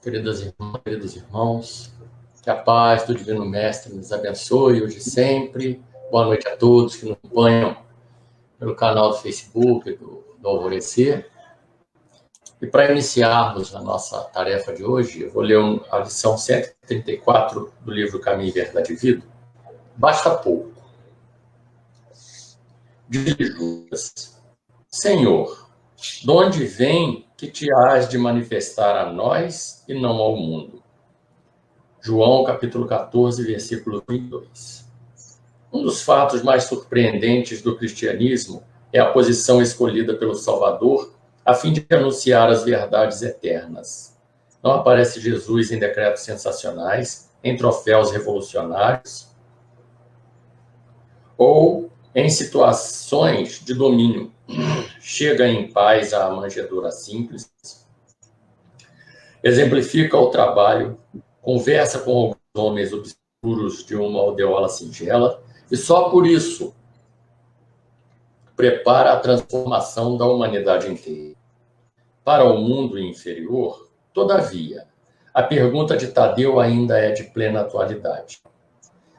Queridas irmãs, queridos irmãos, que a paz do Divino Mestre nos abençoe hoje e sempre. Boa noite a todos que nos acompanham pelo canal do Facebook do Alvorecer. E para iniciarmos a nossa tarefa de hoje, eu vou ler a lição 134 do livro Caminho, Verdade e Vida. Basta pouco. Diz Judas: Senhor, de onde vem que te hás de manifestar a nós e não ao mundo? João, capítulo 14, versículo 22. Um dos fatos mais surpreendentes do cristianismo é a posição escolhida pelo Salvador a fim de anunciar as verdades eternas. Não aparece Jesus em decretos sensacionais, em troféus revolucionários ou em situações de domínio. Chega em paz à manjedoura simples, exemplifica o trabalho, conversa com alguns homens obscuros de uma aldeola singela e só por isso prepara a transformação da humanidade inteira. Para o mundo inferior, todavia, a pergunta de Tadeu ainda é de plena atualidade.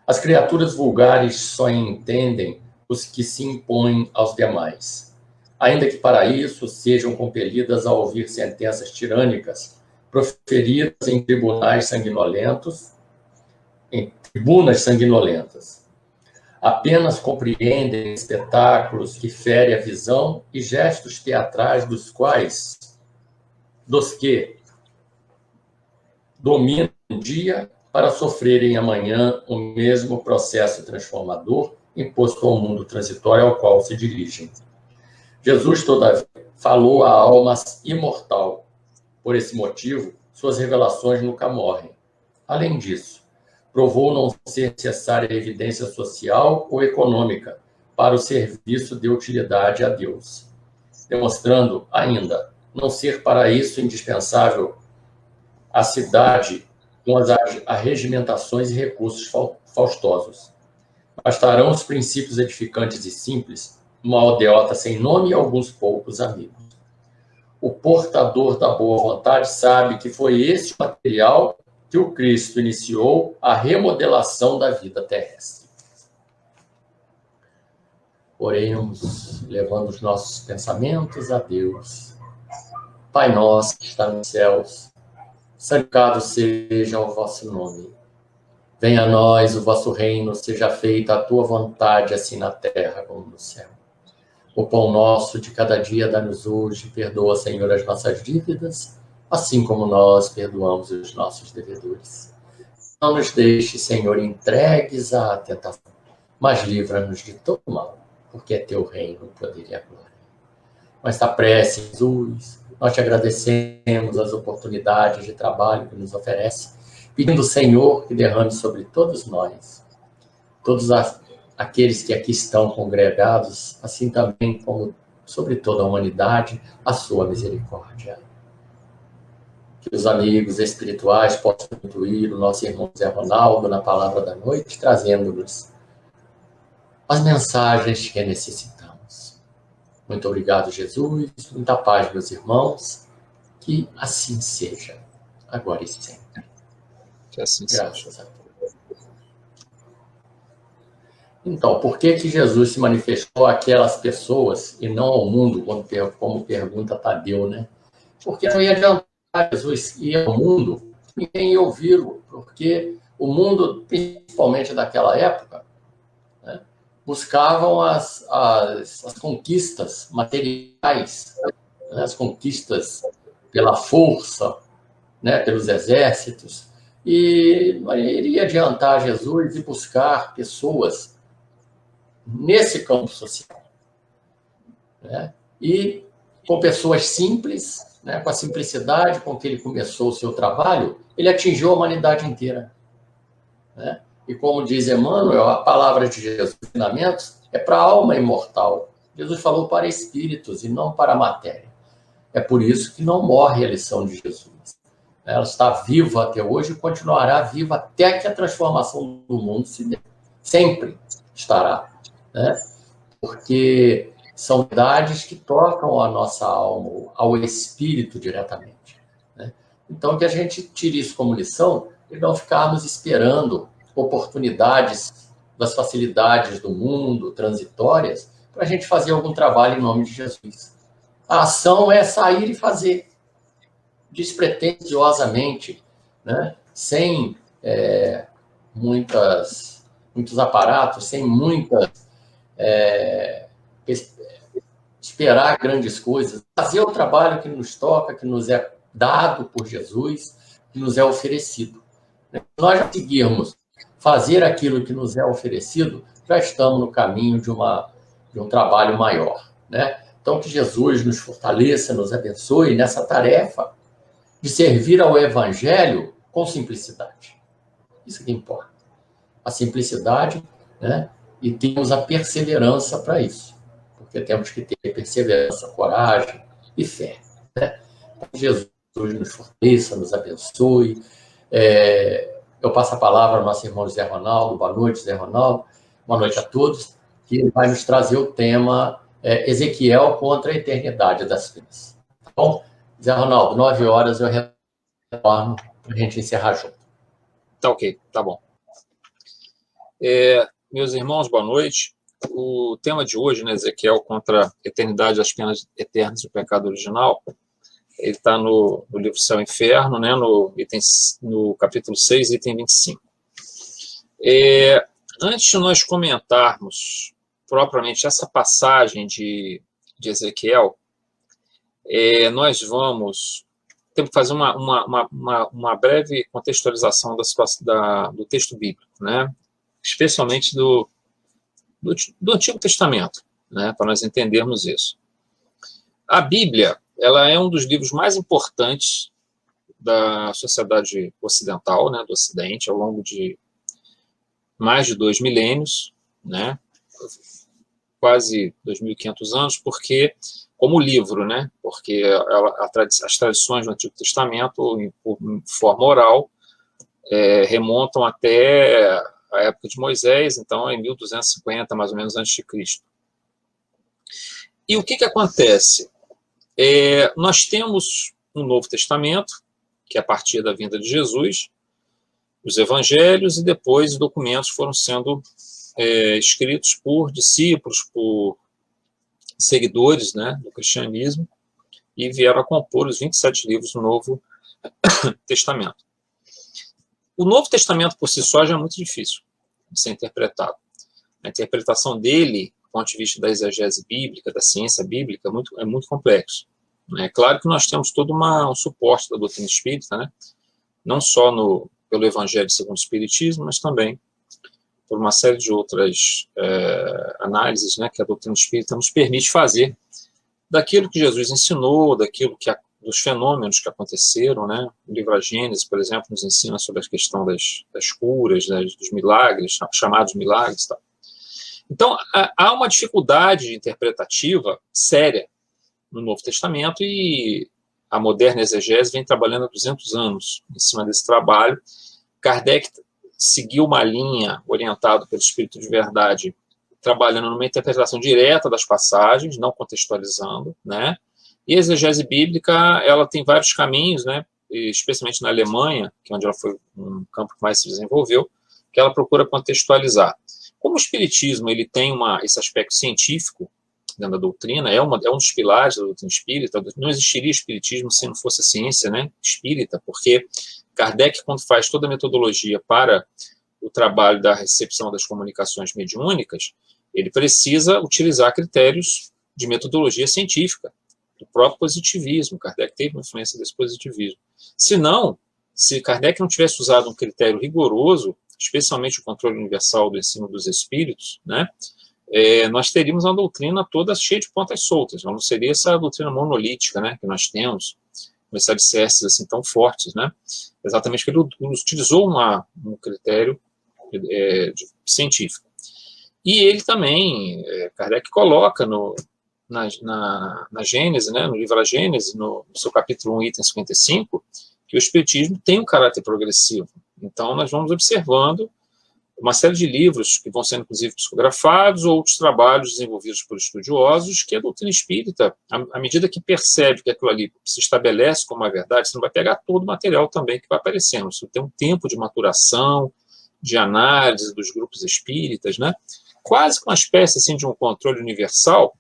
As criaturas vulgares só entendem os que se impõem aos demais, ainda que para isso sejam compelidas a ouvir sentenças tirânicas proferidas em tribunas sanguinolentas. Apenas compreendem espetáculos que ferem a visão e gestos teatrais dos que dominam um dia para sofrerem amanhã o mesmo processo transformador imposto ao mundo transitório ao qual se dirigem. Jesus, todavia, falou à alma imortal. Por esse motivo, suas revelações nunca morrem. Além disso, provou não ser necessária evidência social ou econômica para o serviço de utilidade a Deus, demonstrando ainda não ser para isso indispensável a cidade com as arregimentações e recursos faustosos. Bastarão os princípios edificantes e simples, uma aldeota sem nome e alguns poucos amigos. O portador da boa vontade sabe que foi esse o material que o Cristo iniciou a remodelação da vida terrestre. Oremos, levando os nossos pensamentos a Deus. Pai nosso que está nos céus, santificado seja o vosso nome. Venha a nós o vosso reino, seja feita a tua vontade, assim na terra como no céu. O pão nosso de cada dia dá-nos hoje, perdoa, Senhor, as nossas dívidas, assim como nós perdoamos os nossos devedores. Não nos deixe, Senhor, entregues à tentação, mas livra-nos de todo mal, porque é teu reino, o poder e a glória. Com esta prece, Jesus, nós te agradecemos as oportunidades de trabalho que nos oferece, pedindo, Senhor, que derrame sobre todos nós, todos aqueles que aqui estão congregados, assim também como sobre toda a humanidade, a sua misericórdia. Que os amigos espirituais possam incluir o nosso irmão Zé Ronaldo na palavra da noite, trazendo-nos as mensagens que necessitamos. Muito obrigado, Jesus. Muita paz, meus irmãos. Que assim seja, agora e sempre. Que assim Graças seja. a Deus. Então, por que Jesus se manifestou àquelas pessoas e não ao mundo, como pergunta Tadeu, né? Porque não ia adiantar Jesus ir ao mundo, ninguém ia ouvi-lo, porque o mundo, principalmente daquela época, né, buscavam as conquistas materiais, né, as conquistas pela força, né, pelos exércitos, e não iria adiantar Jesus e buscar pessoas nesse campo social, né? E com pessoas simples, né? Com a simplicidade com que ele começou o seu trabalho, ele atingiu a humanidade inteira, né? E como diz Emmanuel, a palavra de Jesus, ensinamentos, é para a alma imortal. Jesus falou para espíritos e não para a matéria. É por isso que não morre a lição de Jesus. Ela está viva até hoje e continuará viva até que a transformação do mundo se dê. Sempre estará, né? Porque são verdades que tocam a nossa alma, ao espírito diretamente, né? Então, que a gente tire isso como lição e não ficarmos esperando oportunidades das facilidades do mundo, transitórias, para a gente fazer algum trabalho em nome de Jesus. A ação é sair e fazer, despretensiosamente, né? Sem muitos aparatos, sem esperar grandes coisas, fazer o trabalho que nos toca, que nos é dado por Jesus, que nos é oferecido. Se nós já seguirmos fazer aquilo que nos é oferecido, já estamos no caminho de um trabalho maior, né? Então, que Jesus nos fortaleça, nos abençoe nessa tarefa de servir ao Evangelho com simplicidade. Isso que importa. A simplicidade, né? E temos a perseverança para isso. Porque temos que ter perseverança, coragem e fé, né? Que Jesus nos fortaleça, nos abençoe. Eu passo a palavra ao nosso irmão Zé Ronaldo. Boa noite, Zé Ronaldo. Boa noite a todos. Que ele vai nos trazer o tema Ezequiel contra a eternidade das penas. Tá bom? Zé Ronaldo, 9 horas eu retorno para a gente encerrar junto. Tá ok, tá bom. Meus irmãos, boa noite. O tema de hoje, né, Ezequiel contra a eternidade das penas eternas do pecado original, ele está no livro Céu e Inferno, né, no capítulo 6, item 25. Antes de nós comentarmos propriamente essa passagem de Ezequiel, nós temos que fazer uma breve contextualização do texto bíblico, né? Especialmente do Antigo Testamento, né? Para nós entendermos isso. A Bíblia, ela é um dos livros mais importantes da sociedade ocidental, né? Do Ocidente, ao longo de mais de 2 milênios, né? Quase 2.500 anos, porque como livro, né? Porque as tradições do Antigo Testamento, em forma oral, remontam até a época de Moisés, então em 1250, mais ou menos, antes de Cristo. E o que acontece? Nós temos um Novo Testamento, que é a partir da vinda de Jesus, os evangelhos, e depois os documentos foram sendo escritos por discípulos, por seguidores, né, do cristianismo, e vieram a compor os 27 livros do Novo Testamento. O Novo Testamento, por si só, já é muito difícil de ser interpretado. A interpretação dele, do ponto de vista da exegese bíblica, da ciência bíblica, é muito complexo. É claro que nós temos todo um suporte da doutrina espírita, né, não só pelo Evangelho segundo o Espiritismo, mas também por uma série de outras análises, né, que a doutrina espírita nos permite fazer daquilo que Jesus ensinou, dos fenômenos que aconteceram, né? O livro A Gênese, por exemplo, nos ensina sobre a questão das curas, né, dos milagres, chamados milagres. Tá? Então, há uma dificuldade interpretativa séria no Novo Testamento, e a moderna exegese vem trabalhando há 200 anos em cima desse trabalho. Kardec seguiu uma linha orientada pelo Espírito de Verdade, trabalhando numa interpretação direta das passagens, não contextualizando, né? E a exegese bíblica, ela tem vários caminhos, né? Especialmente na Alemanha, que é onde ela foi um campo que mais se desenvolveu, que ela procura contextualizar. Como o Espiritismo ele tem esse aspecto científico dentro da doutrina, é um dos pilares da doutrina espírita, não existiria Espiritismo se não fosse a ciência, né, espírita, porque Kardec, quando faz toda a metodologia para o trabalho da recepção das comunicações mediúnicas, ele precisa utilizar critérios de metodologia científica, do próprio positivismo. Kardec teve uma influência desse positivismo. Se Kardec não tivesse usado um critério rigoroso, especialmente o controle universal do ensino dos espíritos, né, nós teríamos uma doutrina toda cheia de pontas soltas, não seria essa doutrina monolítica, né, que nós temos, com esses alicerces assim tão fortes, né? Exatamente porque ele utilizou um critério científico. E ele também, Kardec coloca na Gênese, né, no livro A Gênese, no seu capítulo 1, item 55, que o Espiritismo tem um caráter progressivo. Então, nós vamos observando uma série de livros que vão sendo, inclusive, psicografados, ou outros trabalhos desenvolvidos por estudiosos, que a doutrina espírita, à medida que percebe que aquilo ali se estabelece como uma verdade, você não vai pegar todo o material também que vai aparecendo. Isso tem um tempo de maturação, de análise dos grupos espíritas, né? Quase que uma espécie assim, de um controle universal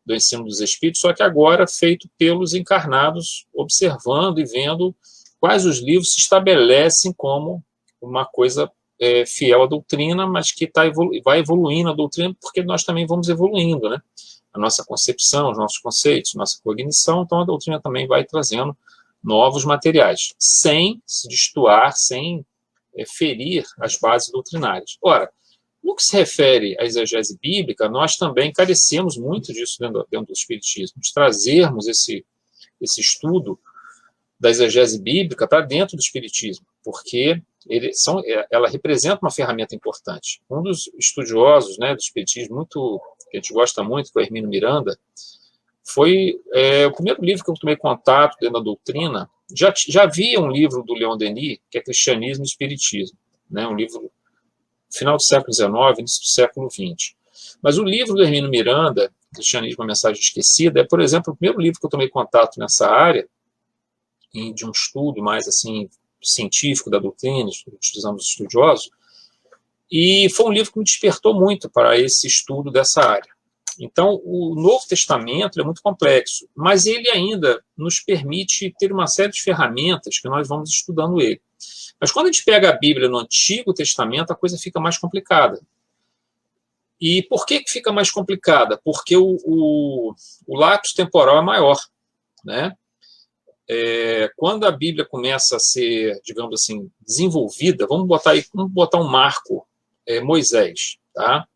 do ensino dos espíritos, só que agora feito pelos encarnados, observando e vendo quais os livros se estabelecem como uma coisa fiel à doutrina, mas que vai evoluindo a doutrina, porque nós também vamos evoluindo, né? A nossa concepção, os nossos conceitos, nossa cognição, então a doutrina também vai trazendo novos materiais, sem se destoar, sem ferir as bases doutrinárias. Ora, no que se refere à exegese bíblica, nós também carecemos muito disso dentro do Espiritismo, de trazermos esse estudo da exegese bíblica para dentro do Espiritismo, porque ela representa uma ferramenta importante. Um dos estudiosos, né, do Espiritismo, que a gente gosta muito, que é o Hermínio Miranda, foi o primeiro livro que eu tomei contato dentro da doutrina. Já havia um livro do Leon Denis, que é Cristianismo e Espiritismo, né, um livro final do século XIX, início do século XX. Mas o livro do Hermínio Miranda, Cristianismo, a Mensagem Esquecida, é, por exemplo, o primeiro livro que eu tomei contato nessa área, de um estudo mais assim científico da doutrina, utilizando os estudiosos, e foi um livro que me despertou muito para esse estudo dessa área. Então, o Novo Testamento é muito complexo, mas ele ainda nos permite ter uma série de ferramentas que nós vamos estudando ele. Mas quando a gente pega a Bíblia no Antigo Testamento, a coisa fica mais complicada. E por que fica mais complicada? Porque o lapso temporal é maior, né? Quando a Bíblia começa a ser, digamos assim, desenvolvida, vamos botar um marco, Moisés, tá?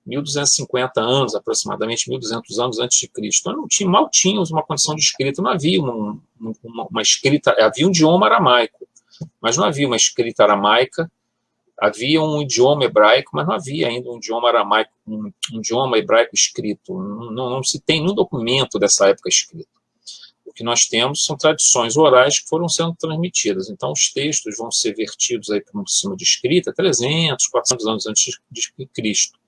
1250 anos, aproximadamente 1200 anos antes de Cristo. Mal tínhamos uma condição de escrita, não havia uma escrita, havia um idioma aramaico, mas não havia uma escrita aramaica, havia um idioma hebraico, mas não havia ainda um idioma aramaico, um idioma hebraico escrito. Não se tem nenhum documento dessa época escrito. O que nós temos são tradições orais que foram sendo transmitidas. Então, os textos vão ser vertidos aí por cima de escrita 300, 400 anos antes de Cristo.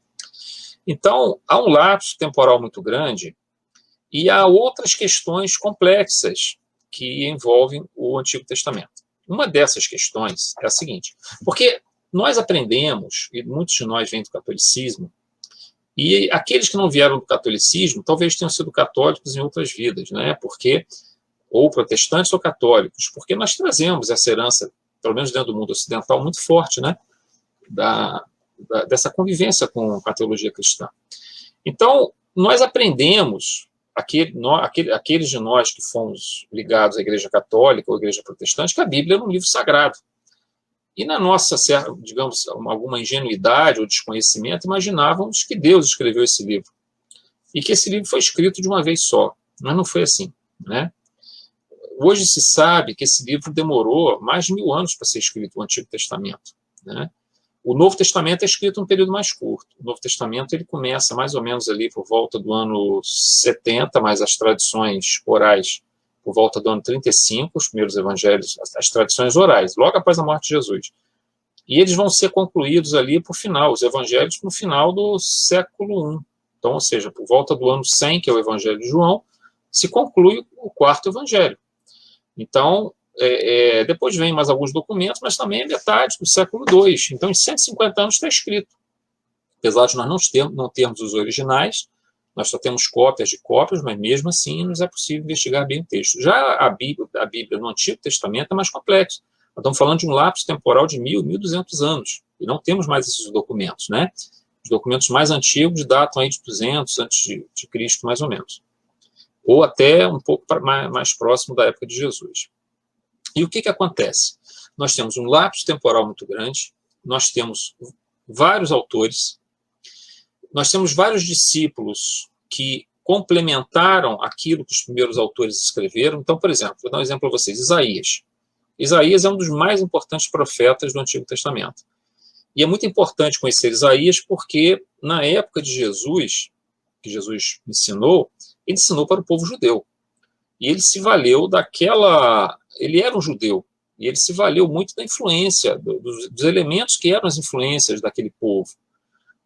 Então, há um lapso temporal muito grande e há outras questões complexas que envolvem o Antigo Testamento. Uma dessas questões é a seguinte, porque nós aprendemos, e muitos de nós vêm do catolicismo, e aqueles que não vieram do catolicismo talvez tenham sido católicos em outras vidas, né? Ou protestantes ou católicos, porque nós trazemos essa herança, pelo menos dentro do mundo ocidental, muito forte, né? Dessa convivência com a teologia cristã. Então, nós aprendemos, aqueles de nós que fomos ligados à Igreja Católica ou à Igreja Protestante, que a Bíblia é um livro sagrado. E na nossa, digamos, alguma ingenuidade ou desconhecimento, imaginávamos que Deus escreveu esse livro. E que esse livro foi escrito de uma vez só. Mas não foi assim, né? Hoje se sabe que esse livro demorou mais de 1000 anos para ser escrito, o Antigo Testamento, né? O Novo Testamento é escrito em um período mais curto. O Novo Testamento ele começa mais ou menos ali por volta do ano 70, mas as tradições orais por volta do ano 35, os primeiros evangelhos, as tradições orais, logo após a morte de Jesus. E eles vão ser concluídos ali por final, os evangelhos no final do século I. Então, ou seja, por volta do ano 100, que é o Evangelho de João, se conclui o quarto evangelho. Então, depois vem mais alguns documentos, mas também é metade do século II. Então, em 150 anos está escrito. Apesar de nós não termos os originais, nós só temos cópias de cópias, mas mesmo assim nos é possível investigar bem o texto. Já a Bíblia no Antigo Testamento é mais complexo. Nós estamos falando de um lapso temporal de 1000, 1200 anos. E não temos mais esses documentos, né? Os documentos mais antigos datam aí de 200 antes de Cristo, mais ou menos. Ou até um pouco mais próximo da época de Jesus. E o que acontece? Nós temos um lapso temporal muito grande, nós temos vários autores, nós temos vários discípulos que complementaram aquilo que os primeiros autores escreveram. Então, por exemplo, vou dar um exemplo para vocês, Isaías. Isaías é um dos mais importantes profetas do Antigo Testamento. E é muito importante conhecer Isaías porque, na época de Jesus, que Jesus ensinou, ele ensinou para o povo judeu. E ele se valeu daquela... Ele era um judeu, E ele se valeu muito da influência, dos elementos que eram as influências daquele povo.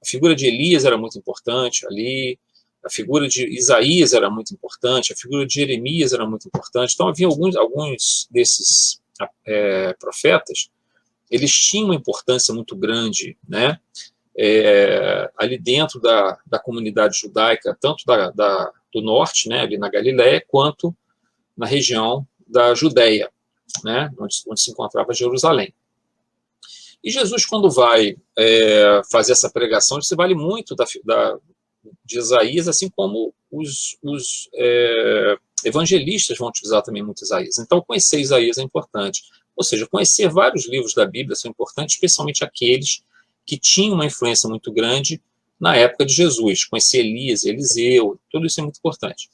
A figura de Elias era muito importante ali, a figura de Isaías era muito importante, a figura de Jeremias era muito importante. Então, havia alguns desses profetas, eles tinham uma importância muito grande, né? Ali dentro da comunidade judaica, tanto do norte, né, ali na Galiléia, quanto na região da Judéia, né, onde se encontrava Jerusalém. E Jesus, quando vai fazer essa pregação, ele se vale muito de Isaías, assim como os evangelistas vão utilizar também muito Isaías. Então, conhecer Isaías é importante. Ou seja, conhecer vários livros da Bíblia são importantes, especialmente aqueles que tinham uma influência muito grande na época de Jesus. Conhecer Elias, Eliseu, tudo isso é muito importante.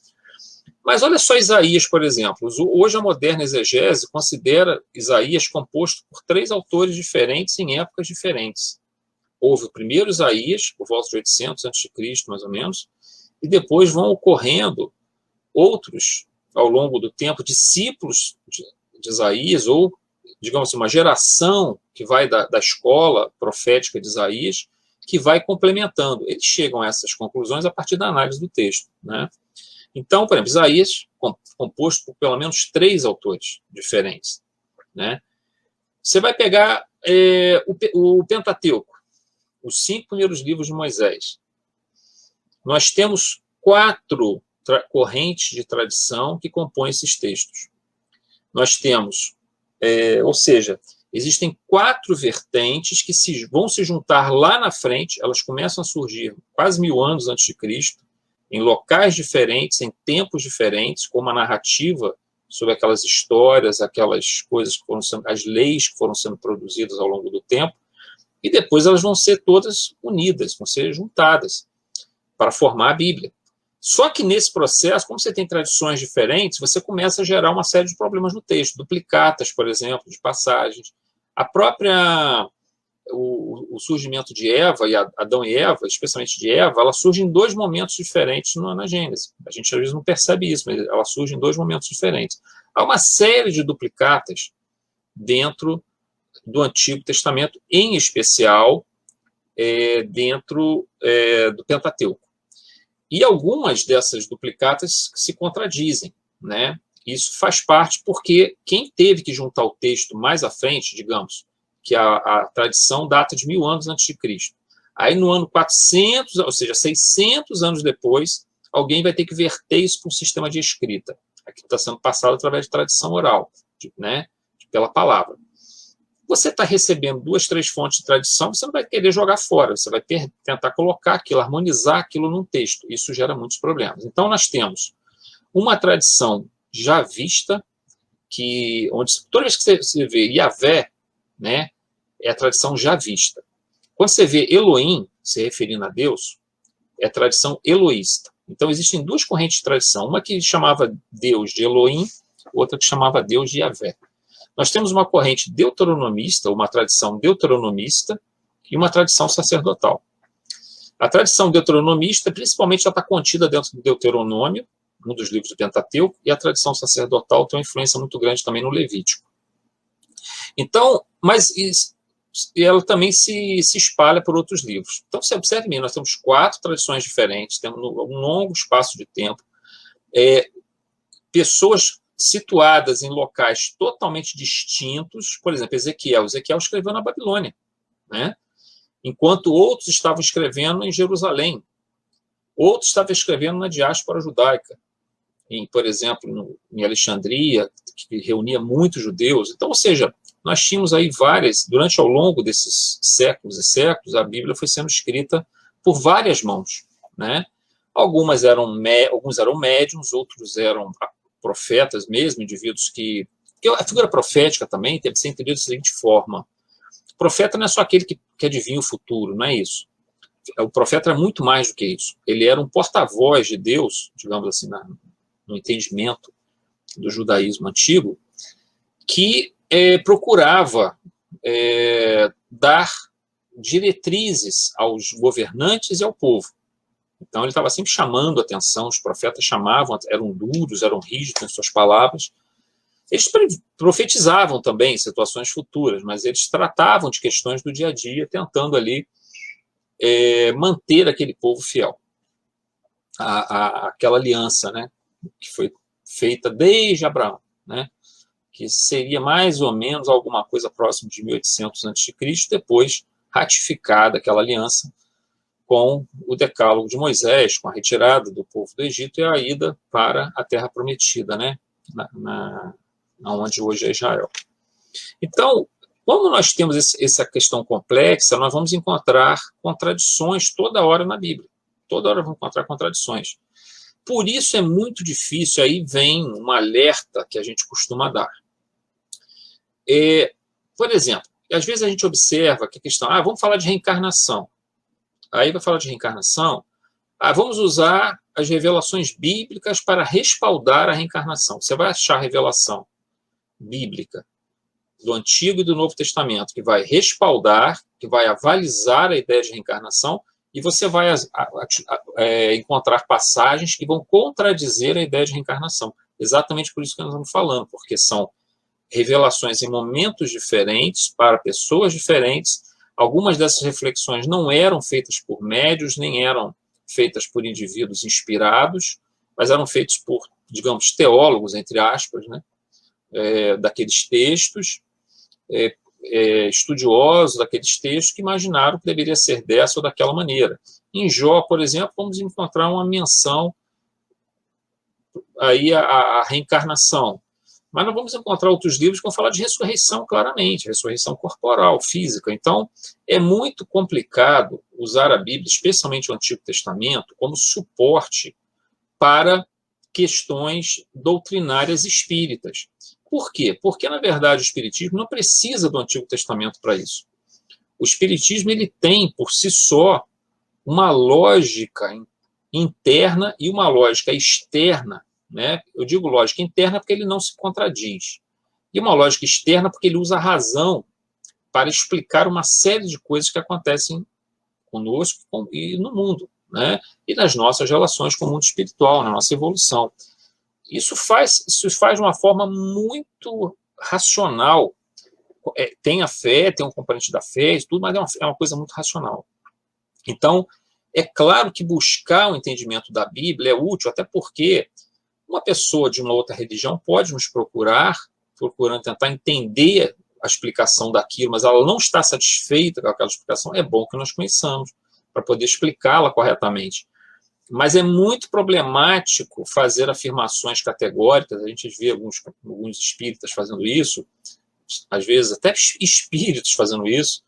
Mas olha só Isaías, por exemplo. Hoje a moderna exegese considera Isaías composto por 3 autores diferentes em épocas diferentes. Houve o primeiro Isaías, por volta de 800 a.C., mais ou menos, e depois vão ocorrendo outros, ao longo do tempo, discípulos de Isaías, ou, digamos assim, uma geração que vai da escola profética de Isaías, que vai complementando. Eles chegam a essas conclusões a partir da análise do texto, né? Então, por exemplo, Isaías, composto por pelo menos 3 autores diferentes, né? Você vai pegar o Pentateuco, os 5 primeiros livros de Moisés. Nós temos 4 correntes de tradição que compõem esses textos. Nós temos, ou seja, existem 4 vertentes que vão se juntar lá na frente, elas começam a surgir quase 1000 anos antes de Cristo, em locais diferentes, em tempos diferentes, com uma narrativa sobre aquelas histórias, aquelas coisas que foram sendo, as leis que foram sendo produzidas ao longo do tempo, e depois elas vão ser todas unidas, vão ser juntadas para formar a Bíblia. Só que nesse processo, como você tem tradições diferentes, você começa a gerar uma série de problemas no texto, duplicatas, por exemplo, de passagens. A própria o surgimento de Eva, e Adão e Eva, especialmente de Eva, ela surge em 2 momentos diferentes na Gênesis. A gente às vezes não percebe isso, mas ela surge em 2 momentos diferentes. Há uma série de duplicatas dentro do Antigo Testamento, em especial dentro do Pentateuco. E algumas dessas duplicatas se contradizem, né? Isso faz parte porque quem teve que juntar o texto mais à frente, digamos, que a tradição data de 1000 anos antes de Cristo. Aí no ano 400, ou seja, 600 anos depois, alguém vai ter que verter isso para um sistema de escrita. Aqui está sendo passado através de tradição oral, né? Pela palavra. Você está recebendo 2, 3 fontes de tradição, você não vai querer jogar fora, você vai tentar colocar aquilo, harmonizar aquilo num texto. Isso gera muitos problemas. Então nós temos uma tradição já vista, onde toda vez que você vê Yahvé, né, é a tradição já vista. Quando você vê Elohim, se referindo a Deus, é a tradição eloísta. Então, existem 2 correntes de tradição. Uma que chamava Deus de Elohim, outra que chamava Deus de Yahvé. Nós temos uma corrente deuteronomista, uma tradição deuteronomista, e uma tradição sacerdotal. A tradição deuteronomista, principalmente, já está contida dentro do Deuteronômio, um dos livros do Pentateuco, e a tradição sacerdotal tem uma influência muito grande também no Levítico. Então, mas ela também se espalha por outros livros. Então, você observe bem, nós temos 4 tradições diferentes, temos um longo espaço de tempo, pessoas situadas em locais totalmente distintos. Por exemplo, Ezequiel escreveu na Babilônia, né? Enquanto outros estavam escrevendo em Jerusalém, outros estavam escrevendo na diáspora judaica, por exemplo, em Alexandria, que reunia muitos judeus. Então, ou seja, nós tínhamos aí durante ao longo desses séculos e séculos, a Bíblia foi sendo escrita por várias mãos, né? Alguns eram médiuns, outros eram profetas mesmo, indivíduos que a figura profética também deve ser entendida da seguinte forma: o profeta não é só aquele que adivinha o futuro, não é isso. O profeta era muito mais do que isso. Ele era um porta-voz de Deus, digamos assim, no entendimento do judaísmo antigo, que procurava dar diretrizes aos governantes e ao povo. Então, ele estava sempre chamando a atenção, os profetas chamavam, eram duros, eram rígidos em suas palavras, Eles profetizavam também situações futuras, mas eles tratavam de questões do dia a dia, tentando ali manter aquele povo fiel àquela aliança, né, que foi feita desde Abraão, né, que seria mais ou menos alguma coisa próximo de 1800 a.C., depois ratificada aquela aliança com o decálogo de Moisés, com a retirada do povo do Egito e a ida para a Terra Prometida, né, onde hoje é Israel. Então, como nós temos essa questão complexa, nós vamos encontrar contradições toda hora na Bíblia. Toda hora vamos encontrar contradições. Por isso é muito difícil, aí vem um alerta que a gente costuma dar. Por exemplo, às vezes a gente observa que a questão, vamos falar de reencarnação. Aí vai falar de reencarnação, vamos usar as revelações bíblicas para respaldar a reencarnação. Você vai achar a revelação bíblica do Antigo e do Novo Testamento que vai respaldar, que vai avalizar a ideia de reencarnação, e você vai encontrar passagens que vão contradizer a ideia de reencarnação. Exatamente por isso que nós estamos falando, porque são revelações em momentos diferentes, para pessoas diferentes. Algumas dessas reflexões não eram feitas por médiuns, nem eram feitas por indivíduos inspirados, mas eram feitas por, digamos, teólogos, entre aspas, né, daqueles textos, estudiosos daqueles textos que imaginaram que deveria ser dessa ou daquela maneira. Em Jó, por exemplo, vamos encontrar uma menção aí à reencarnação. Mas nós vamos encontrar outros livros que vão falar de ressurreição claramente, ressurreição corporal, física. Então, é muito complicado usar a Bíblia, especialmente o Antigo Testamento, como suporte para questões doutrinárias espíritas. Por quê? Porque, na verdade, o Espiritismo não precisa do Antigo Testamento para isso. O Espiritismo ele tem, por si só, uma lógica interna e uma lógica externa, né? Eu digo lógica interna porque ele não se contradiz. E uma lógica externa porque ele usa a razão para explicar uma série de coisas que acontecem conosco e no mundo, né? E nas nossas relações com o mundo espiritual, na nossa evolução. Isso faz de uma forma muito racional. Tem a fé, tem um componente da fé, tudo, mas é uma coisa muito racional. Então, é claro que buscar o entendimento da Bíblia é útil, até porque uma pessoa de uma outra religião pode nos procurando tentar entender a explicação daquilo, mas ela não está satisfeita com aquela explicação. É bom que nós conheçamos para poder explicá-la corretamente. Mas é muito problemático fazer afirmações categóricas. A gente vê alguns espíritas fazendo isso, às vezes até espíritos fazendo isso,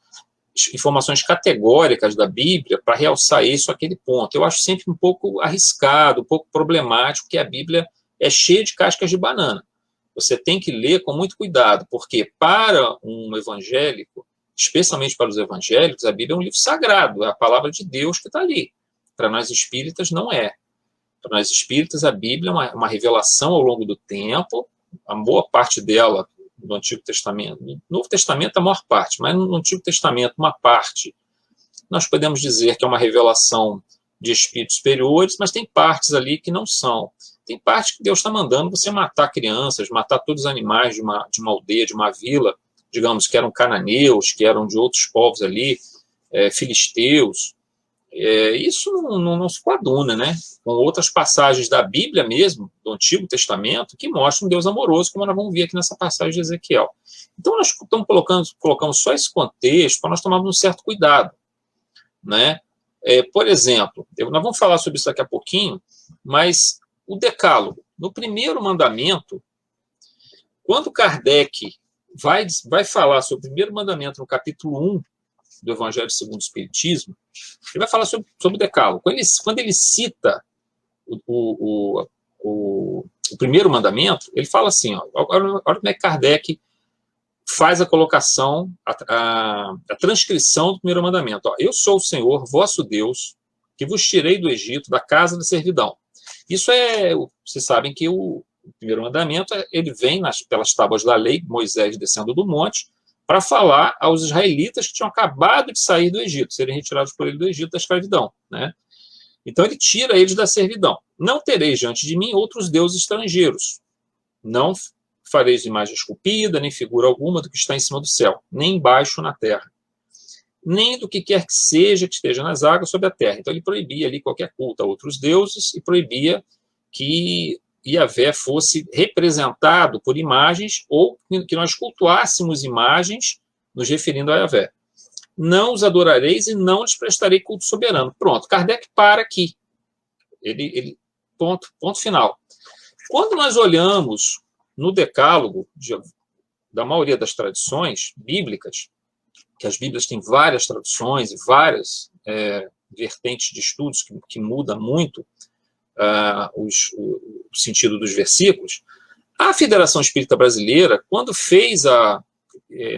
informações categóricas da Bíblia para realçar isso, aquele ponto. Eu acho sempre um pouco arriscado, um pouco problemático, que a Bíblia é cheia de cascas de banana. Você tem que ler com muito cuidado, porque para um evangélico, especialmente para os evangélicos, a Bíblia é um livro sagrado, é a palavra de Deus que está ali. Para nós espíritas, não é. Para nós espíritas, a Bíblia é uma revelação ao longo do tempo, a boa parte dela do Antigo Testamento, no Novo Testamento a maior parte, mas no Antigo Testamento uma parte, nós podemos dizer que é uma revelação de espíritos superiores, mas tem partes ali que não são. Tem partes que Deus está mandando você matar crianças, matar todos os animais de uma aldeia, de uma vila, digamos, que eram cananeus, que eram de outros povos ali, filisteus. Isso não se coaduna, né? Com outras passagens da Bíblia mesmo, do Antigo Testamento, que mostram um Deus amoroso, como nós vamos ver aqui nessa passagem de Ezequiel. Então, nós estamos colocando só esse contexto para nós tomarmos um certo cuidado, né? Por exemplo, nós vamos falar sobre isso daqui a pouquinho, mas o Decálogo, no primeiro mandamento, quando Kardec vai falar sobre o primeiro mandamento no capítulo 1 do Evangelho segundo o Espiritismo, ele vai falar sobre o Decálogo. Quando ele cita o primeiro mandamento, ele fala assim, olha como é que Kardec faz a colocação, a transcrição do primeiro mandamento. Eu sou o Senhor, vosso Deus, que vos tirei do Egito, da casa da servidão. Isso vocês sabem que o primeiro mandamento, ele vem pelas tábuas da lei, Moisés descendo do monte, para falar aos israelitas que tinham acabado de sair do Egito, serem retirados por ele do Egito da escravidão, né? Então ele tira eles da servidão. Não tereis diante de mim outros deuses estrangeiros. Não fareis imagem esculpida, nem figura alguma do que está em cima do céu, nem embaixo na terra, nem do que quer que seja que esteja nas águas sobre a terra. Então ele proibia ali qualquer culto a outros deuses e proibia que Yahvé fosse representado por imagens ou que nós cultuássemos imagens nos referindo a Yahvé. Não os adorareis e não lhes prestarei culto soberano. Pronto, Kardec para aqui. Ponto final. Quando nós olhamos no decálogo da maioria das tradições bíblicas, que as Bíblias têm várias traduções e várias vertentes de estudos que mudam muito o sentido dos versículos, a Federação Espírita Brasileira, quando fez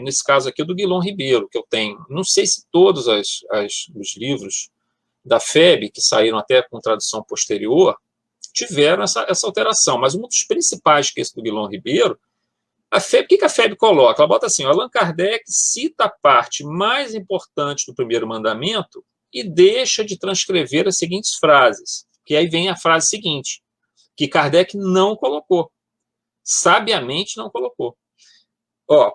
nesse caso aqui, do Guilom Ribeiro, que eu tenho, não sei se todos os livros da FEB, que saíram até com tradução posterior, tiveram essa alteração, mas um dos principais, que é esse do Guilom Ribeiro, a FEB, o que a FEB coloca? Ela bota assim: Allan Kardec cita a parte mais importante do primeiro mandamento e deixa de transcrever as seguintes frases, que aí vem a frase seguinte, que Kardec não colocou, sabiamente não colocou.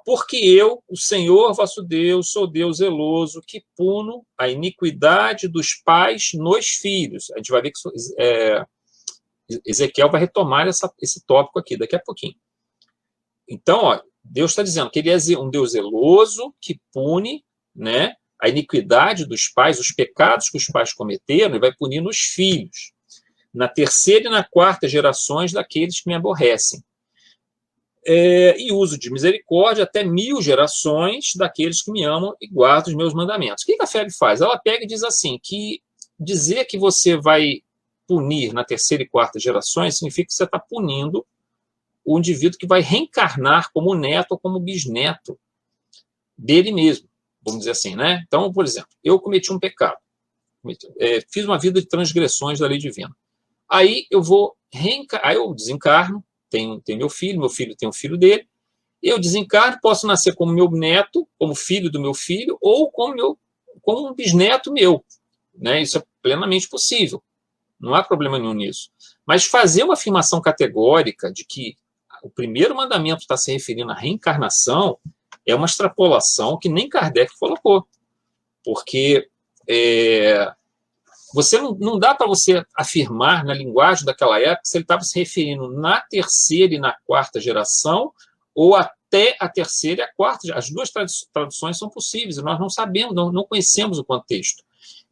Porque eu, o Senhor vosso Deus, sou Deus zeloso, que puno a iniquidade dos pais nos filhos. A gente vai ver que Ezequiel vai retomar esse tópico aqui daqui a pouquinho. Então, Deus está dizendo que ele é um Deus zeloso, que pune, né, a iniquidade dos pais, os pecados que os pais cometeram, e vai punir nos filhos, na terceira e na quarta gerações daqueles que me aborrecem. E uso de misericórdia até 1000 gerações daqueles que me amam e guardam os meus mandamentos. O que a FEB faz? Ela pega e diz assim, que dizer que você vai punir na terceira e quarta gerações significa que você está punindo o indivíduo que vai reencarnar como neto ou como bisneto dele mesmo, vamos dizer assim, né? Então, por exemplo, eu cometi um pecado, fiz uma vida de transgressões da lei divina. Aí eu desencarno, tem meu filho tem o filho dele, eu desencarno, posso nascer como meu neto, como filho do meu filho, ou como um bisneto meu, né? Isso é plenamente possível, não há problema nenhum nisso. Mas fazer uma afirmação categórica de que o primeiro mandamento está se referindo à reencarnação é uma extrapolação que nem Kardec colocou, porque não dá para você afirmar na linguagem daquela época se ele estava se referindo na terceira e na quarta geração ou até a terceira e a quarta. As duas traduções são possíveis e nós não sabemos, não conhecemos o contexto.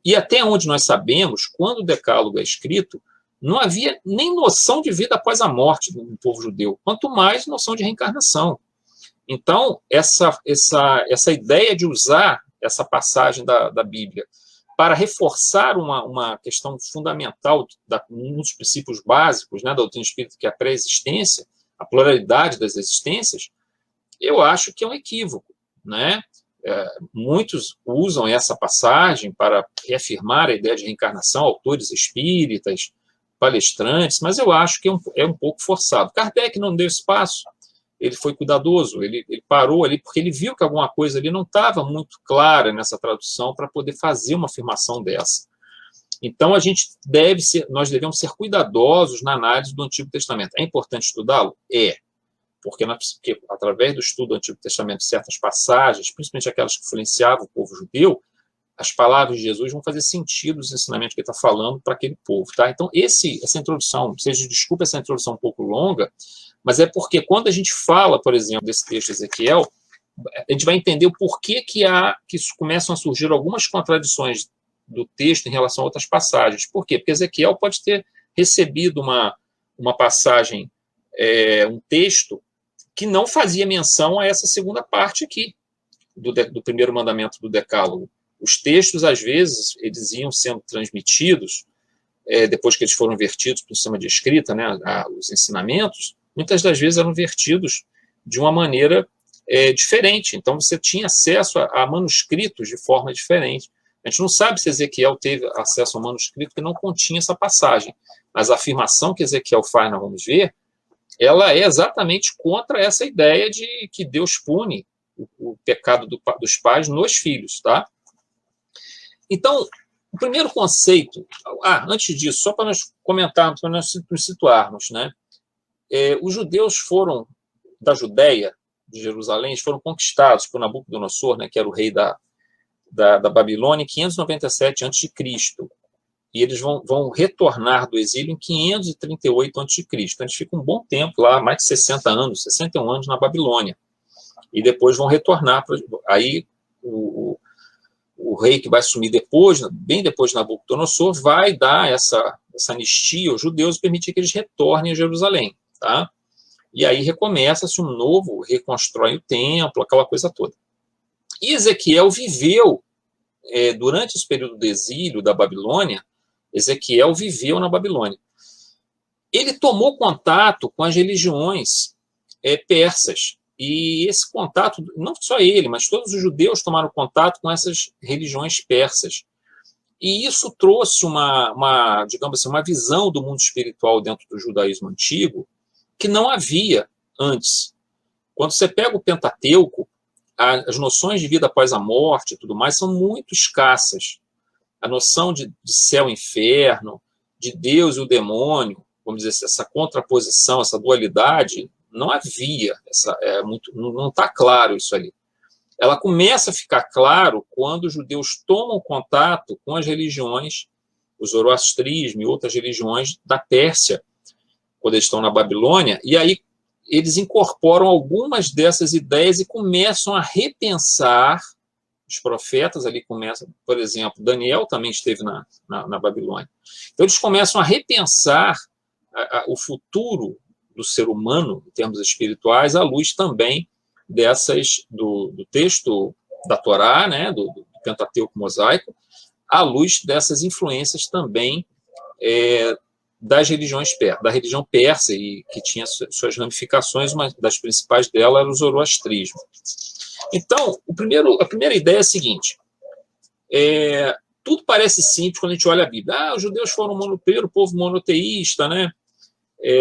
E até onde nós sabemos, quando o decálogo é escrito, não havia nem noção de vida após a morte do povo judeu, quanto mais noção de reencarnação. Então, essa ideia de usar essa passagem da Bíblia para reforçar uma questão fundamental, um dos princípios básicos, né, da doutrina espírita, que é a pré-existência, a pluralidade das existências, eu acho que é um equívoco, né? Muitos usam essa passagem para reafirmar a ideia de reencarnação, autores espíritas, palestrantes, mas eu acho que é um pouco forçado. Kardec não deu espaço, ele foi cuidadoso, ele parou ali, porque ele viu que alguma coisa ali não estava muito clara nessa tradução para poder fazer uma afirmação dessa. Então, nós devemos ser cuidadosos na análise do Antigo Testamento. É importante estudá-lo? Porque através do estudo do Antigo Testamento, certas passagens, principalmente aquelas que influenciavam o povo judeu, as palavras de Jesus vão fazer sentido nos ensinamentos que ele está falando para aquele povo. Tá? Então, essa introdução, desculpa essa introdução um pouco longa, mas é porque quando a gente fala, por exemplo, desse texto de Ezequiel, a gente vai entender o porquê que começam a surgir algumas contradições do texto em relação a outras passagens. Por quê? Porque Ezequiel pode ter recebido uma passagem, um texto, que não fazia menção a essa segunda parte aqui, do primeiro mandamento do Decálogo. Os textos, às vezes, eles iam sendo transmitidos, depois que eles foram vertidos para o sistema de escrita, né, os ensinamentos, muitas das vezes eram vertidos de uma maneira diferente. Então, você tinha acesso a manuscritos de forma diferente. A gente não sabe se Ezequiel teve acesso a um manuscrito que não continha essa passagem, mas a afirmação que Ezequiel faz, nós vamos ver, ela é exatamente contra essa ideia de que Deus pune o pecado dos pais nos filhos, tá? Então, o primeiro conceito... antes disso, só para nós comentarmos, para nós nos situarmos, né? Os judeus foram da Judéia, de Jerusalém, eles foram conquistados por Nabucodonosor, né, que era o rei da Babilônia, em 597 a.C. E eles vão retornar do exílio em 538 a.C. Então, eles ficam um bom tempo lá, mais de 60 anos, 61 anos na Babilônia. E depois vão retornar. Aí, o rei que vai assumir depois, bem depois de Nabucodonosor, vai dar essa anistia aos judeus e permitir que eles retornem a Jerusalém. Tá? E aí recomeça-se um novo, reconstrói o templo, aquela coisa toda. E Ezequiel viveu, durante esse período do exílio da Babilônia, Ezequiel viveu na Babilônia. Ele tomou contato com as religiões persas. E esse contato, não só ele, mas todos os judeus tomaram contato com essas religiões persas. E isso trouxe digamos assim, uma visão do mundo espiritual dentro do judaísmo antigo que não havia antes. Quando você pega o Pentateuco, as noções de vida após a morte e tudo mais são muito escassas. A noção de céu e inferno, de Deus e o demônio, vamos dizer, essa contraposição, essa dualidade, não havia. Não está claro isso ali. Ela começa a ficar claro quando os judeus tomam contato com as religiões, o zoroastrismo e outras religiões da Pérsia, quando eles estão na Babilônia, e aí eles incorporam algumas dessas ideias e começam a repensar. Os profetas ali começam, por exemplo, Daniel também esteve na Babilônia. Então, eles começam a repensar o futuro do ser humano, em termos espirituais, à luz também do texto da Torá, né, do Pentateuco mosaico, à luz dessas influências também da religião persa, e que tinha suas ramificações, uma das principais dela era o zoroastrismo. Então, a primeira ideia é a seguinte: tudo parece simples quando a gente olha a Bíblia. Os judeus foram o primeiro povo monoteísta, né?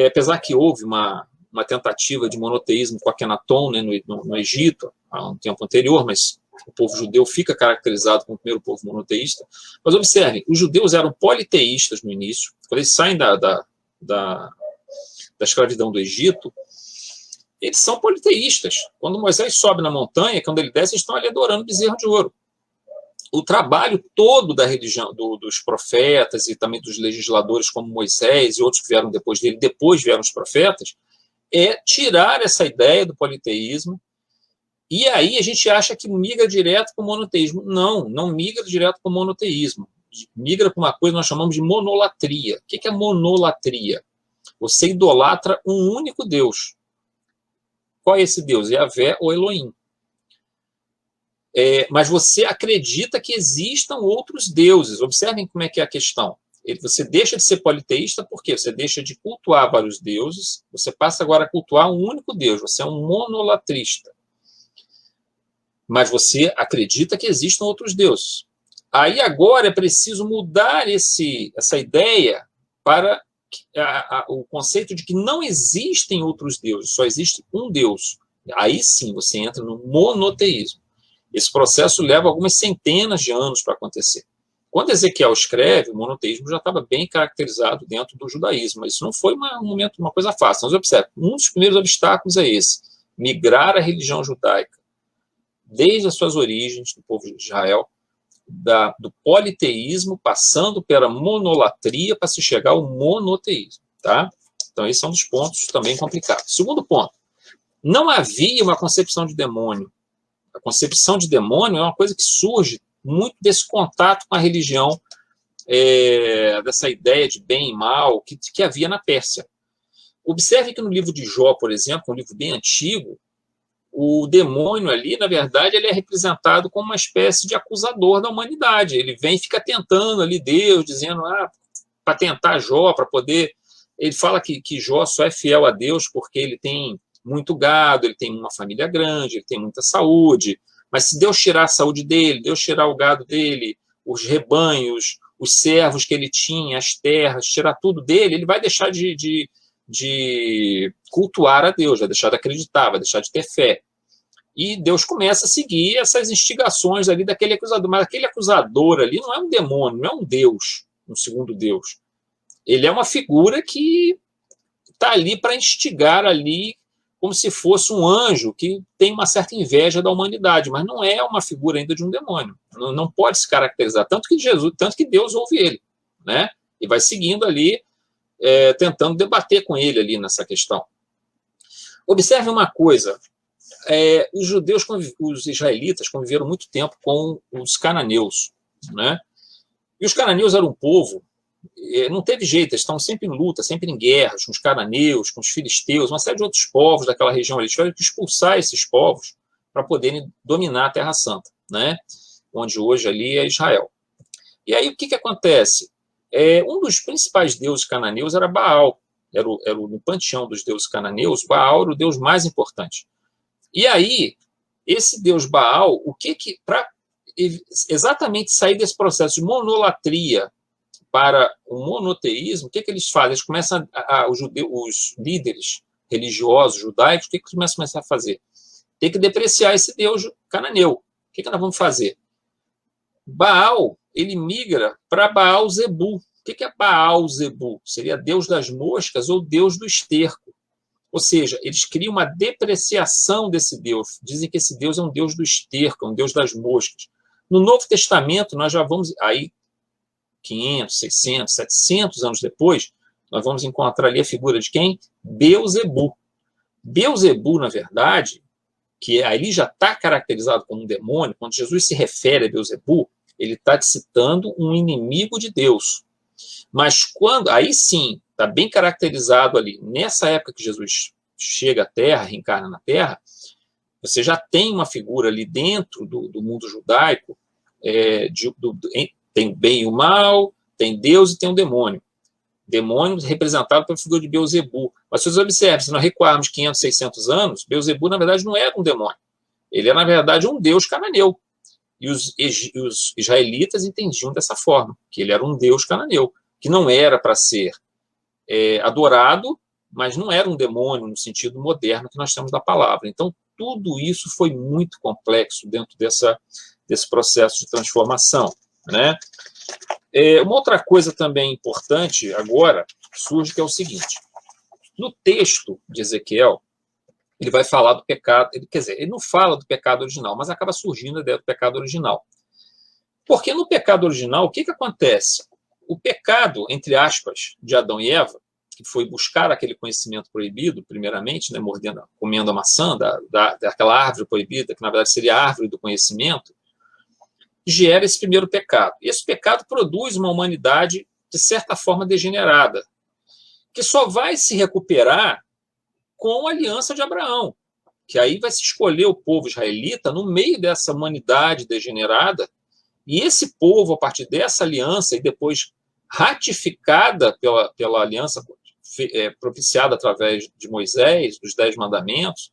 Apesar que houve uma tentativa de monoteísmo com Akenaton, né, no Egito, há um tempo anterior, mas o povo judeu fica caracterizado como o primeiro povo monoteísta. Mas observem, os judeus eram politeístas no início. Quando eles saem da escravidão do Egito, eles são politeístas. Quando Moisés sobe na montanha, quando ele desce, eles estão ali adorando bezerro de ouro. O trabalho todo da religião, dos profetas e também dos legisladores como Moisés e outros que vieram depois dele, depois vieram os profetas, é tirar essa ideia do politeísmo, e aí a gente acha que migra direto para o monoteísmo. Não migra direto para o monoteísmo. Migra para uma coisa que nós chamamos de monolatria. O que é monolatria? Você idolatra um único Deus. Qual é esse Deus? Yahvé ou Elohim. Mas você acredita que existam outros deuses. Observem como é que é a questão. Você deixa de ser politeísta porque você deixa de cultuar vários deuses, você passa agora a cultuar um único Deus, você é um monolatrista. Mas você acredita que existam outros deuses. Aí agora é preciso mudar essa ideia para o conceito de que não existem outros deuses, só existe um Deus. Aí sim você entra no monoteísmo. Esse processo leva algumas centenas de anos para acontecer. Quando Ezequiel escreve, o monoteísmo já estava bem caracterizado dentro do judaísmo, mas isso não foi uma coisa fácil. Mas observe, um dos primeiros obstáculos é esse: migrar a religião judaica, desde as suas origens, do povo de Israel, do politeísmo, passando pela monolatria para se chegar ao monoteísmo. Tá? Então, esse é um dos pontos também complicados. Segundo ponto, não havia uma concepção de demônio. A concepção de demônio é uma coisa que surge muito desse contato com a religião, dessa ideia de bem e mal que havia na Pérsia. Observe que no livro de Jó, por exemplo, um livro bem antigo, o demônio ali, na verdade, ele é representado como uma espécie de acusador da humanidade. Ele vem e fica tentando ali Deus, dizendo, para tentar Jó, para poder... Ele fala que Jó só é fiel a Deus porque ele tem muito gado, ele tem uma família grande, ele tem muita saúde, mas se Deus tirar a saúde dele, Deus tirar o gado dele, os rebanhos, os servos que ele tinha, as terras, tirar tudo dele, ele vai deixar de cultuar a Deus, vai deixar de acreditar, vai deixar de ter fé. E Deus começa a seguir essas instigações ali daquele acusador. Mas aquele acusador ali não é um demônio, não é um Deus, um segundo Deus. Ele é uma figura que está ali para instigar ali como se fosse um anjo que tem uma certa inveja da humanidade, mas não é uma figura ainda de um demônio. Não pode se caracterizar, tanto que Deus ouve ele, né? E vai seguindo ali, tentando debater com ele ali nessa questão. Observe uma coisa, os judeus, os israelitas conviveram muito tempo com os cananeus, né? E os cananeus eram um povo, não teve jeito, eles estão sempre em luta, sempre em guerras, com os cananeus, com os filisteus, uma série de outros povos daquela região. Eles tiveram que expulsar esses povos para poderem dominar a Terra Santa, né? Onde hoje ali é Israel. E aí o que acontece? Um dos principais deuses cananeus era Baal, no panteão dos deuses cananeus, Baal era o deus mais importante. E aí, esse deus Baal, para exatamente sair desse processo de monolatria para o monoteísmo, o que eles fazem? Eles começam os líderes religiosos judaicos, o que eles começam a fazer? Tem que depreciar esse deus cananeu. O que nós vamos fazer? Baal, ele migra para Baal-Zebu. O que é Baal-Zebu? Seria deus das moscas ou deus do esterco. Ou seja, eles criam uma depreciação desse deus. Dizem que esse deus é um deus do esterco, um deus das moscas. No Novo Testamento, nós já vamos... Aí, 500, 600, 700 anos depois, nós vamos encontrar ali a figura de quem? Beelzebu. Beelzebu, na verdade, que ali já está caracterizado como um demônio, quando Jesus se refere a Beelzebu, ele está citando um inimigo de Deus. Mas quando, aí sim, está bem caracterizado ali, nessa época que Jesus chega à Terra, reencarna na Terra, você já tem uma figura ali dentro do mundo judaico, tem o bem e o mal, tem Deus e tem o demônio. Demônio representado pela figura de Beelzebu. Mas se vocês observam, se nós recuarmos 500, 600 anos, Beelzebu, na verdade, não era um demônio. Ele é, na verdade, um deus cananeu. E os israelitas entendiam dessa forma, que ele era um deus cananeu, que não era para ser adorado, mas não era um demônio no sentido moderno que nós temos da palavra. Então, tudo isso foi muito complexo dentro desse processo de transformação, né? Uma outra coisa também importante agora surge, que é o seguinte: no texto de Ezequiel, ele vai falar do pecado, ele não fala do pecado original, mas acaba surgindo a ideia do pecado original. Porque no pecado original, o que acontece? O pecado, entre aspas, de Adão e Eva, que foi buscar aquele conhecimento proibido, primeiramente, né, comendo a maçã daquela árvore proibida, que na verdade seria a árvore do conhecimento, gera esse primeiro pecado. E esse pecado produz uma humanidade, de certa forma, degenerada, que só vai se recuperar com a aliança de Abraão, que aí vai se escolher o povo israelita no meio dessa humanidade degenerada, e esse povo, a partir dessa aliança, e depois ratificada pela aliança propiciada através de Moisés, dos 10 mandamentos,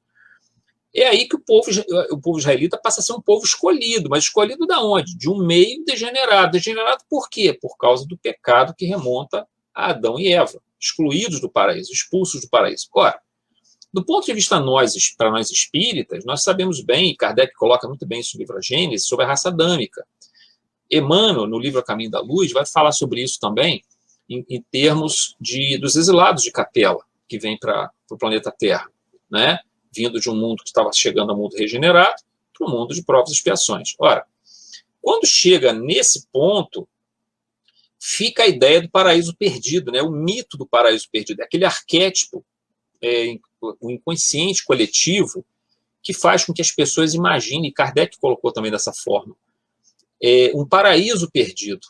é aí que o povo israelita passa a ser um povo escolhido. Mas escolhido da onde? De um meio degenerado. Degenerado por quê? Por causa do pecado que remonta a Adão e Eva, excluídos do paraíso, expulsos do paraíso. Ora, do ponto de vista para nós espíritas, nós sabemos bem, e Kardec coloca muito bem isso no livro A Gênese, sobre a raça adâmica. Emmanuel, no livro A Caminho da Luz, vai falar sobre isso também, em termos dos exilados de Capela, que vêm para o planeta Terra, né? Vindo de um mundo que estava chegando ao mundo regenerado, para o mundo de provas e expiações. Ora, quando chega nesse ponto, fica a ideia do paraíso perdido, né? O mito do paraíso perdido, aquele arquétipo, o inconsciente coletivo, que faz com que as pessoas imaginem, e Kardec colocou também dessa forma, um paraíso perdido,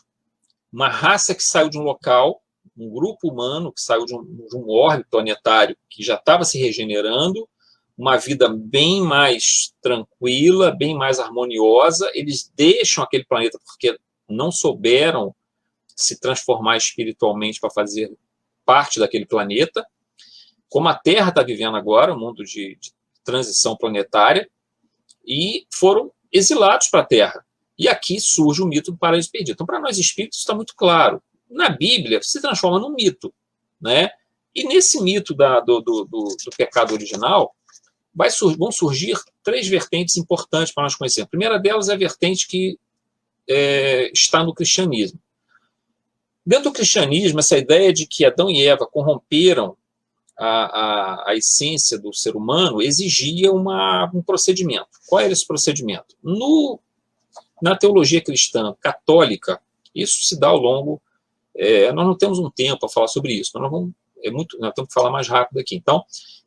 uma raça que saiu de um local, um grupo humano que saiu de um orbe planetário que já estava se regenerando, uma vida bem mais tranquila, bem mais harmoniosa. Eles deixam aquele planeta porque não souberam se transformar espiritualmente para fazer parte daquele planeta. Como a Terra está vivendo agora, um mundo de transição planetária, e foram exilados para a Terra. E aqui surge o mito do paraíso perdido. Então, para nós espíritos, está muito claro. Na Bíblia, se transforma num mito, né? E nesse mito do pecado original, vão surgir 3 vertentes importantes para nós conhecermos. A primeira delas é a vertente que está no cristianismo. Dentro do cristianismo, essa ideia de que Adão e Eva corromperam a essência do ser humano exigia um procedimento. Qual era esse procedimento? Na teologia cristã católica, isso se dá ao longo... nós não temos um tempo para falar sobre isso, nós temos que falar mais rápido aqui. Então,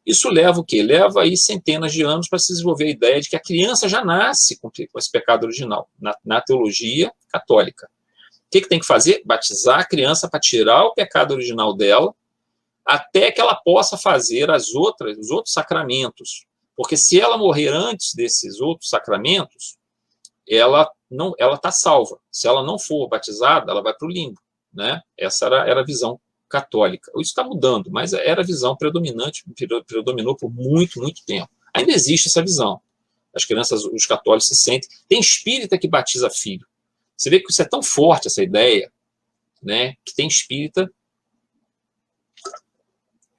isso leva o quê? Leva aí centenas de anos para se desenvolver a ideia de que a criança já nasce com esse pecado original, na teologia católica. O que tem que fazer? Batizar a criança para tirar o pecado original dela, até que ela possa fazer os outros sacramentos. Porque se ela morrer antes desses outros sacramentos, ela está salva. Se ela não for batizada, ela vai para o limbo, né? Essa era a visão católica. Isso está mudando, mas era a visão predominante, predominou por muito, muito tempo. Ainda existe essa visão. As crianças, os católicos se sentem... Tem espírita que batiza filho. Você vê que isso é tão forte, essa ideia, né, que tem espírita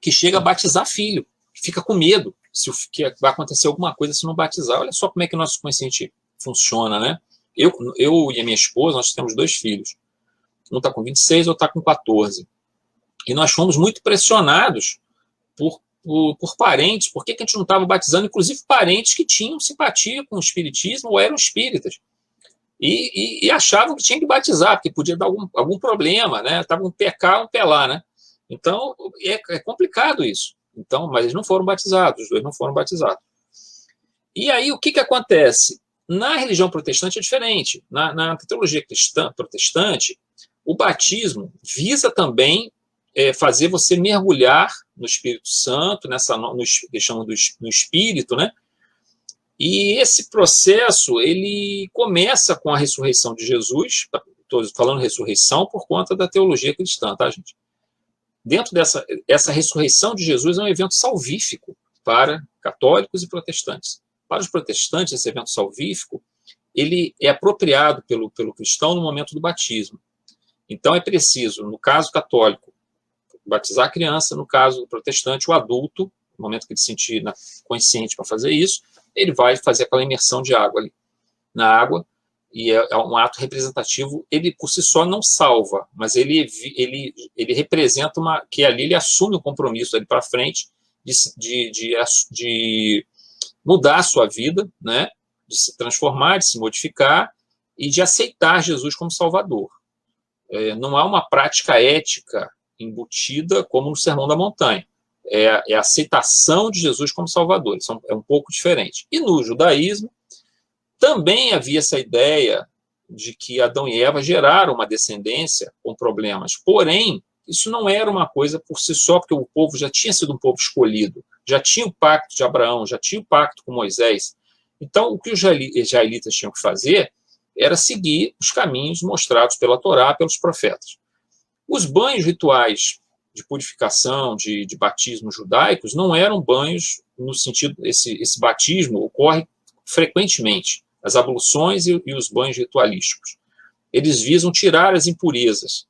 que chega a batizar filho, fica com medo que vai acontecer alguma coisa se não batizar. Olha só como é que o nosso consciente funciona, né? Eu e a minha esposa, nós temos 2 filhos. Um está com 26, outro está com 14. E nós fomos muito pressionados por parentes. Por que a gente não estava batizando? Inclusive parentes que tinham simpatia com o espiritismo ou eram espíritas. E achavam que tinha que batizar, porque podia dar algum problema, né? Estava um pecar, um pelar, né? Então, é complicado isso. Então, mas eles não foram batizados, os 2 não foram batizados. E aí, o que acontece? Na religião protestante é diferente. Na teologia cristã protestante, o batismo visa também fazer você mergulhar no Espírito Santo, que chamam no Espírito, né? E esse processo, ele começa com a ressurreição de Jesus. Estou falando ressurreição por conta da teologia cristã, tá, gente? Dentro essa ressurreição de Jesus é um evento salvífico para católicos e protestantes. Para os protestantes, esse evento salvífico, ele é apropriado pelo cristão no momento do batismo. Então, é preciso, no caso católico, batizar a criança, no caso do protestante, o adulto, no momento que ele se sentir consciente para fazer isso, ele vai fazer aquela imersão de água ali, na água, e é um ato representativo. Ele, por si só, não salva, mas ele representa que ali ele assume o compromisso ali para frente de mudar a sua vida, né? De se transformar, de se modificar e de aceitar Jesus como Salvador. Não há uma prática ética embutida como no Sermão da Montanha. É a aceitação de Jesus como Salvador. Isso é um pouco diferente. E no judaísmo, também havia essa ideia de que Adão e Eva geraram uma descendência com problemas. Porém, isso não era uma coisa por si só, porque o povo já tinha sido um povo escolhido, já tinha o pacto de Abraão, já tinha o pacto com Moisés. Então, o que os israelitas tinham que fazer era seguir os caminhos mostrados pela Torá, pelos profetas. Os banhos rituais de purificação, de batismo judaicos, não eram banhos no sentido... Esse batismo ocorre frequentemente, as abluções e os banhos ritualísticos. Eles visam tirar as impurezas,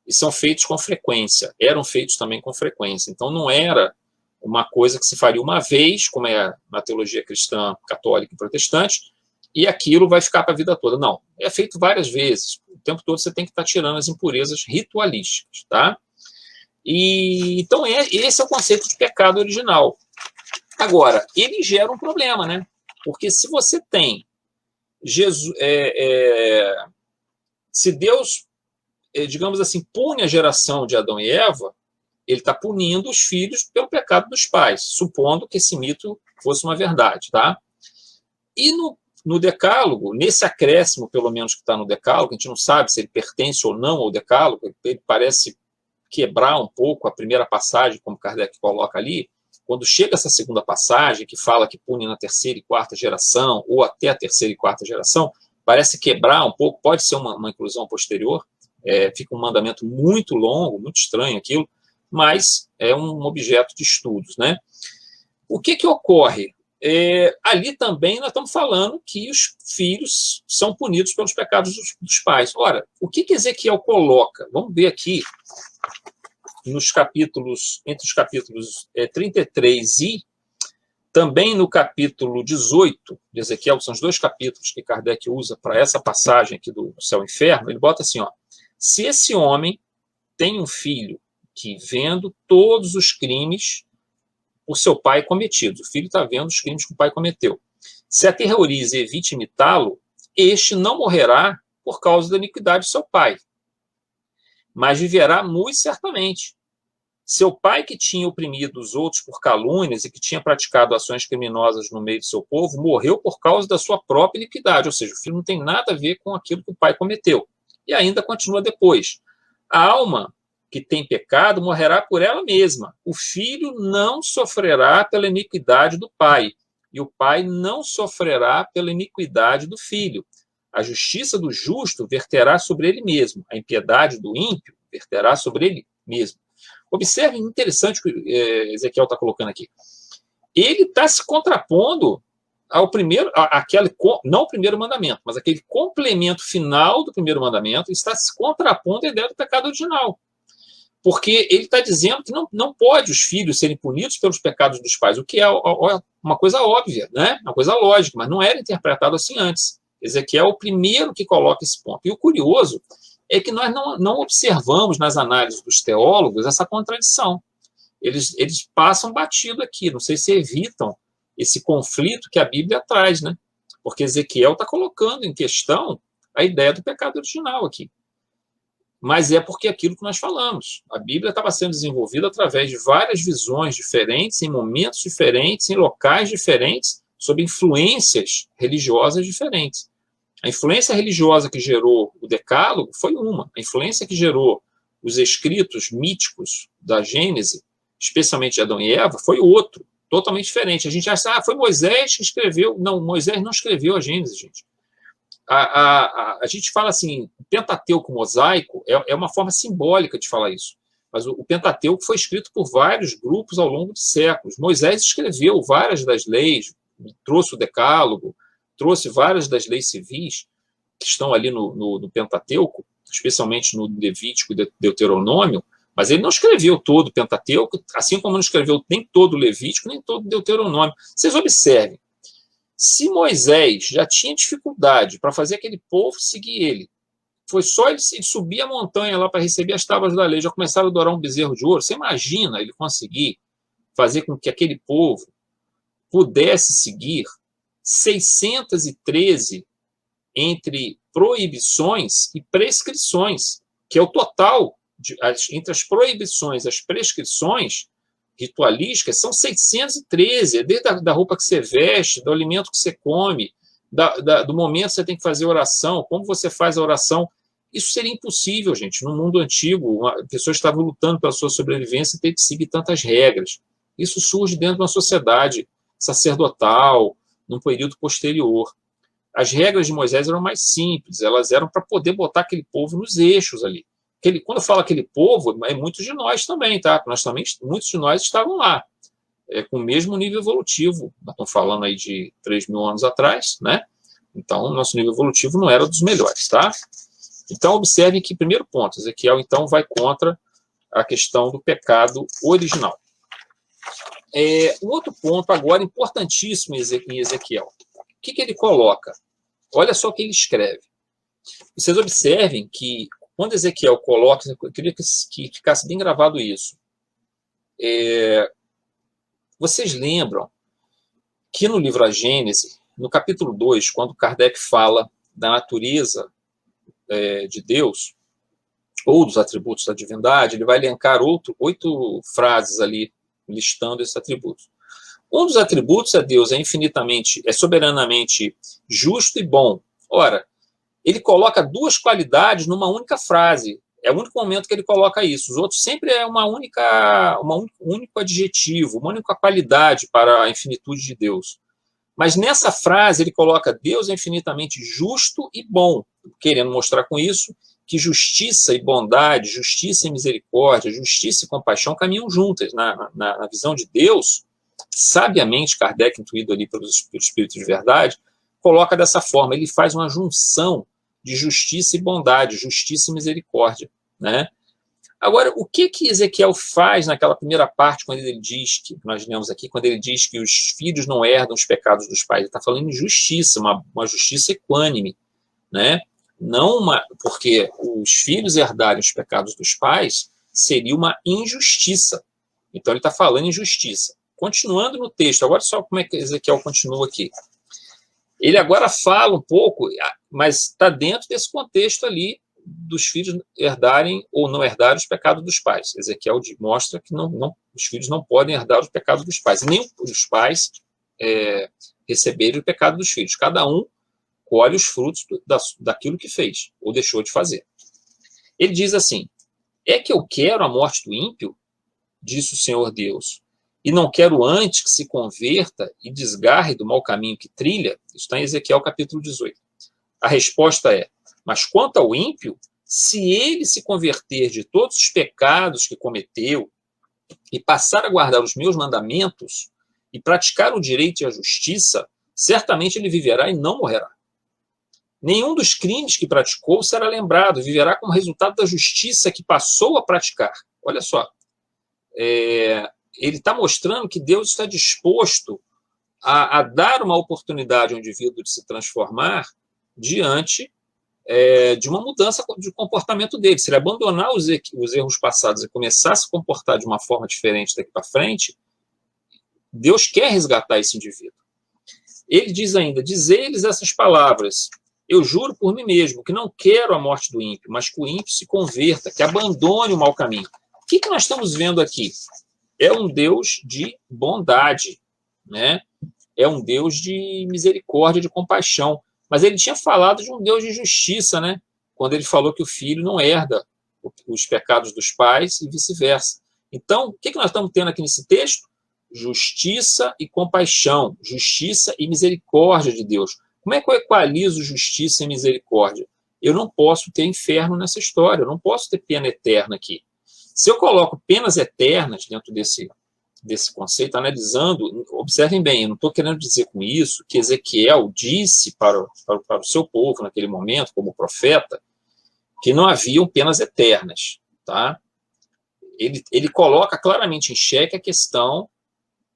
e são feitos com frequência, eram feitos também com frequência. Então, não era uma coisa que se faria uma vez, como é na teologia cristã, católica e protestante, e aquilo vai ficar para a vida toda. Não, é feito várias vezes. O tempo todo você tem que estar tirando as impurezas ritualísticas, tá? Então, esse é o conceito de pecado original. Agora, ele gera um problema, né? Porque se você tem Jesus... se Deus, digamos assim, pune a geração de Adão e Eva, ele está punindo os filhos pelo pecado dos pais, supondo que esse mito fosse uma verdade, tá? E no Decálogo, nesse acréscimo, pelo menos, que está no Decálogo, a gente não sabe se ele pertence ou não ao Decálogo, ele parece quebrar um pouco a primeira passagem, como Kardec coloca ali. Quando chega essa segunda passagem, que fala que pune na 3ª e 4ª geração, ou até a 3ª e 4ª geração, parece quebrar um pouco, pode ser uma inclusão posterior, fica um mandamento muito longo, muito estranho aquilo, mas é um objeto de estudos, né? O que ocorre? Ali também nós estamos falando que os filhos são punidos pelos pecados dos pais. Ora, o que Ezequiel coloca? Vamos ver aqui, entre os capítulos 33 e também no capítulo 18 de Ezequiel, que são os 2 capítulos que Kardec usa para essa passagem aqui do céu e inferno, ele bota assim, ó: se esse homem tem um filho que, vendo todos os crimes por seu pai cometidos. O filho está vendo os crimes que o pai cometeu. Se aterrorize e evite imitá-lo, este não morrerá por causa da iniquidade de seu pai, mas viverá muito certamente. Seu pai, que tinha oprimido os outros por calúnias e que tinha praticado ações criminosas no meio do seu povo, morreu por causa da sua própria iniquidade. Ou seja, o filho não tem nada a ver com aquilo que o pai cometeu. E ainda continua depois. A alma que tem pecado morrerá por ela mesma. O filho não sofrerá pela iniquidade do pai, e o pai não sofrerá pela iniquidade do filho. A justiça do justo verterá sobre ele mesmo, a impiedade do ímpio verterá sobre ele mesmo. Observe, interessante o que Ezequiel está colocando aqui. Ele está se contrapondo ao primeiro, não ao primeiro mandamento, mas aquele complemento final do primeiro mandamento, está se contrapondo à ideia do pecado original. Porque ele está dizendo que não pode os filhos serem punidos pelos pecados dos pais, o que é uma coisa óbvia, né? Uma coisa lógica, mas não era interpretado assim antes. Ezequiel é o primeiro que coloca esse ponto. E o curioso é que nós não observamos nas análises dos teólogos essa contradição. Eles passam batido aqui, não sei se evitam esse conflito que a Bíblia traz, né? Porque Ezequiel está colocando em questão a ideia do pecado original aqui. Mas é porque é aquilo que nós falamos. A Bíblia estava sendo desenvolvida através de várias visões diferentes, em momentos diferentes, em locais diferentes, sob influências religiosas diferentes. A influência religiosa que gerou o Decálogo foi uma. A influência que gerou os escritos míticos da Gênese, especialmente de Adão e Eva, foi outro, totalmente diferente. A gente acha, foi Moisés que escreveu. Não, Moisés não escreveu a Gênese, gente. A gente fala assim, o Pentateuco mosaico é uma forma simbólica de falar isso. Mas o Pentateuco foi escrito por vários grupos ao longo de séculos. Moisés escreveu várias das leis, trouxe o Decálogo, trouxe várias das leis civis que estão ali no Pentateuco, especialmente no Levítico e Deuteronômio, mas ele não escreveu todo o Pentateuco, assim como não escreveu nem todo o Levítico, nem todo o Deuteronômio. Vocês observem, se Moisés já tinha dificuldade para fazer aquele povo seguir ele, foi só ele subir a montanha lá para receber as tábuas da lei, já começaram a adorar um bezerro de ouro. Você imagina ele conseguir fazer com que aquele povo pudesse seguir 613 entre proibições e prescrições, que é o total, entre as proibições e as prescrições ritualísticas, são 613, desde a roupa que você veste, do alimento que você come, do momento que você tem que fazer oração, como você faz a oração. Isso seria impossível, gente. No mundo antigo, pessoas estavam lutando pela sua sobrevivência e ter que seguir tantas regras. Isso surge dentro de uma sociedade sacerdotal, num período posterior. As regras de Moisés eram mais simples, elas eram para poder botar aquele povo nos eixos ali. Quando eu falo aquele povo, é muitos de nós também, tá? Nós também, muitos de nós estavam lá, com o mesmo nível evolutivo. Nós estamos falando aí de 3.000 anos atrás, né? Então, o nosso nível evolutivo não era dos melhores, tá? Então, observe que, primeiro ponto, Ezequiel, então, vai contra a questão do pecado original. Um outro ponto agora importantíssimo em Ezequiel. O que ele coloca? Olha só o que ele escreve. Vocês observem que quando Ezequiel coloca, eu queria que ficasse bem gravado isso. Vocês lembram que no livro A Gênese, no capítulo 2, quando Kardec fala da natureza de Deus, ou dos atributos da divindade, ele vai elencar 8 frases ali, listando esses atributos. Um dos atributos é Deus é soberanamente justo e bom. Ora, ele coloca 2 qualidades numa única frase. É o único momento que ele coloca isso. Os outros sempre é um único adjetivo, uma única qualidade para a infinitude de Deus. Mas nessa frase ele coloca Deus é infinitamente justo e bom, querendo mostrar com isso que justiça e bondade, justiça e misericórdia, justiça e compaixão caminham juntas. Na visão de Deus, sabiamente, Kardec, intuído ali pelo Espírito de Verdade, coloca dessa forma, ele faz uma junção de justiça e bondade, justiça e misericórdia, né? Agora, o que Ezequiel faz naquela primeira parte, quando ele diz, que nós lemos aqui, quando ele diz que os filhos não herdam os pecados dos pais? Ele está falando em justiça, uma justiça equânime, né? Porque os filhos herdarem os pecados dos pais seria uma injustiça. Então, ele está falando em justiça. continuando no texto, agora só como é que Ezequiel continua aqui. Ele agora fala um pouco, mas está dentro desse contexto ali dos filhos herdarem ou não herdarem os pecados dos pais. Ezequiel mostra que os filhos não podem herdar os pecados dos pais, nem os pais receberem o pecado dos filhos. Cada um colhe os frutos daquilo que fez ou deixou de fazer. Ele diz assim: é que eu quero a morte do ímpio, disse o Senhor Deus, e não quero antes que se converta e desgarre do mau caminho que trilha. Isso está em Ezequiel capítulo 18. A resposta é: mas quanto ao ímpio, se ele se converter de todos os pecados que cometeu e passar a guardar os meus mandamentos e praticar o direito e a justiça, certamente ele viverá e não morrerá. Nenhum dos crimes que praticou será lembrado, viverá como resultado da justiça que passou a praticar. Olha só, ele está mostrando que Deus está disposto a dar uma oportunidade ao indivíduo de se transformar diante de uma mudança de comportamento dele. Se ele abandonar os erros passados e começar a se comportar de uma forma diferente daqui para frente, Deus quer resgatar esse indivíduo. Ele diz ainda: dizer-lhes essas palavras: eu juro por mim mesmo que não quero a morte do ímpio, mas que o ímpio se converta, que abandone o mau caminho. O que nós estamos vendo aqui? É um Deus de bondade, né? É um Deus de misericórdia, de compaixão. Mas ele tinha falado de um Deus de justiça, né? Quando ele falou que o filho não herda os pecados dos pais e vice-versa. Então, o que nós estamos tendo aqui nesse texto? Justiça e compaixão, justiça e misericórdia de Deus. Como é que eu equalizo justiça e misericórdia? Eu não posso ter inferno nessa história, eu não posso ter pena eterna aqui. Se eu coloco penas eternas dentro desse conceito, analisando, observem bem, eu não estou querendo dizer com isso que Ezequiel disse para o seu povo naquele momento, como profeta, que não haviam penas eternas. Tá? Ele coloca claramente em xeque a questão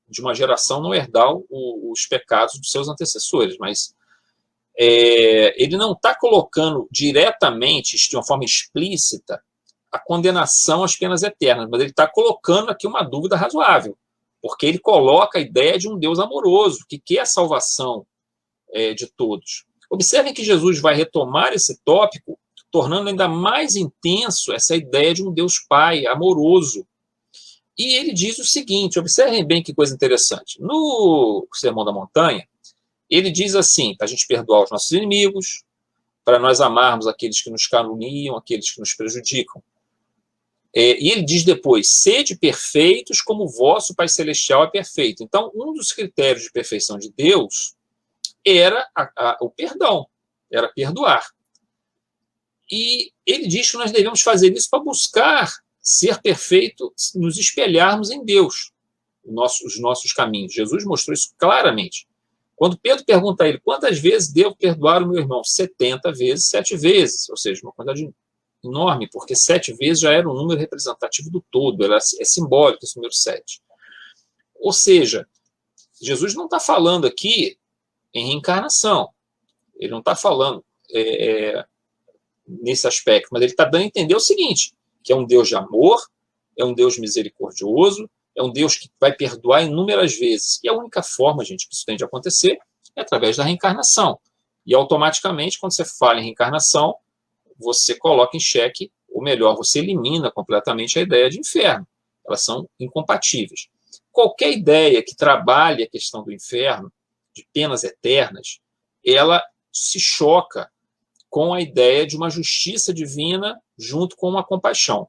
de uma geração não herdar os pecados dos seus antecessores, mas ele não está colocando diretamente, de uma forma explícita, a condenação às penas eternas, mas ele está colocando aqui uma dúvida razoável, porque ele coloca a ideia de um Deus amoroso, que quer a salvação de todos. Observem que Jesus vai retomar esse tópico, tornando ainda mais intenso essa ideia de um Deus Pai amoroso. E ele diz o seguinte, observem bem que coisa interessante. No Sermão da Montanha, ele diz assim, para a gente perdoar os nossos inimigos, para nós amarmos aqueles que nos caluniam, aqueles que nos prejudicam. E ele diz depois: sede perfeitos como o vosso Pai Celestial é perfeito. Então, um dos critérios de perfeição de Deus era o perdão, era perdoar. E ele diz que nós devemos fazer isso para buscar ser perfeito, nos espelharmos em Deus, os nossos caminhos. Jesus mostrou isso claramente. Quando Pedro pergunta a ele: quantas vezes devo perdoar o meu irmão? 70 vezes, 7 vezes. Ou seja, uma quantidade enorme, porque 7 vezes já era um número representativo do todo, é simbólico esse número 7. Ou seja, Jesus não está falando aqui em reencarnação, ele não está falando nesse aspecto, mas ele está dando a entender o seguinte, que é um Deus de amor, é um Deus misericordioso, é um Deus que vai perdoar inúmeras vezes. E a única forma, gente, que isso tem de acontecer é através da reencarnação. E automaticamente, quando você fala em reencarnação, você coloca em xeque, ou melhor, você elimina completamente a ideia de inferno. Elas são incompatíveis. Qualquer ideia que trabalhe a questão do inferno, de penas eternas, ela se choca com a ideia de uma justiça divina junto com uma compaixão.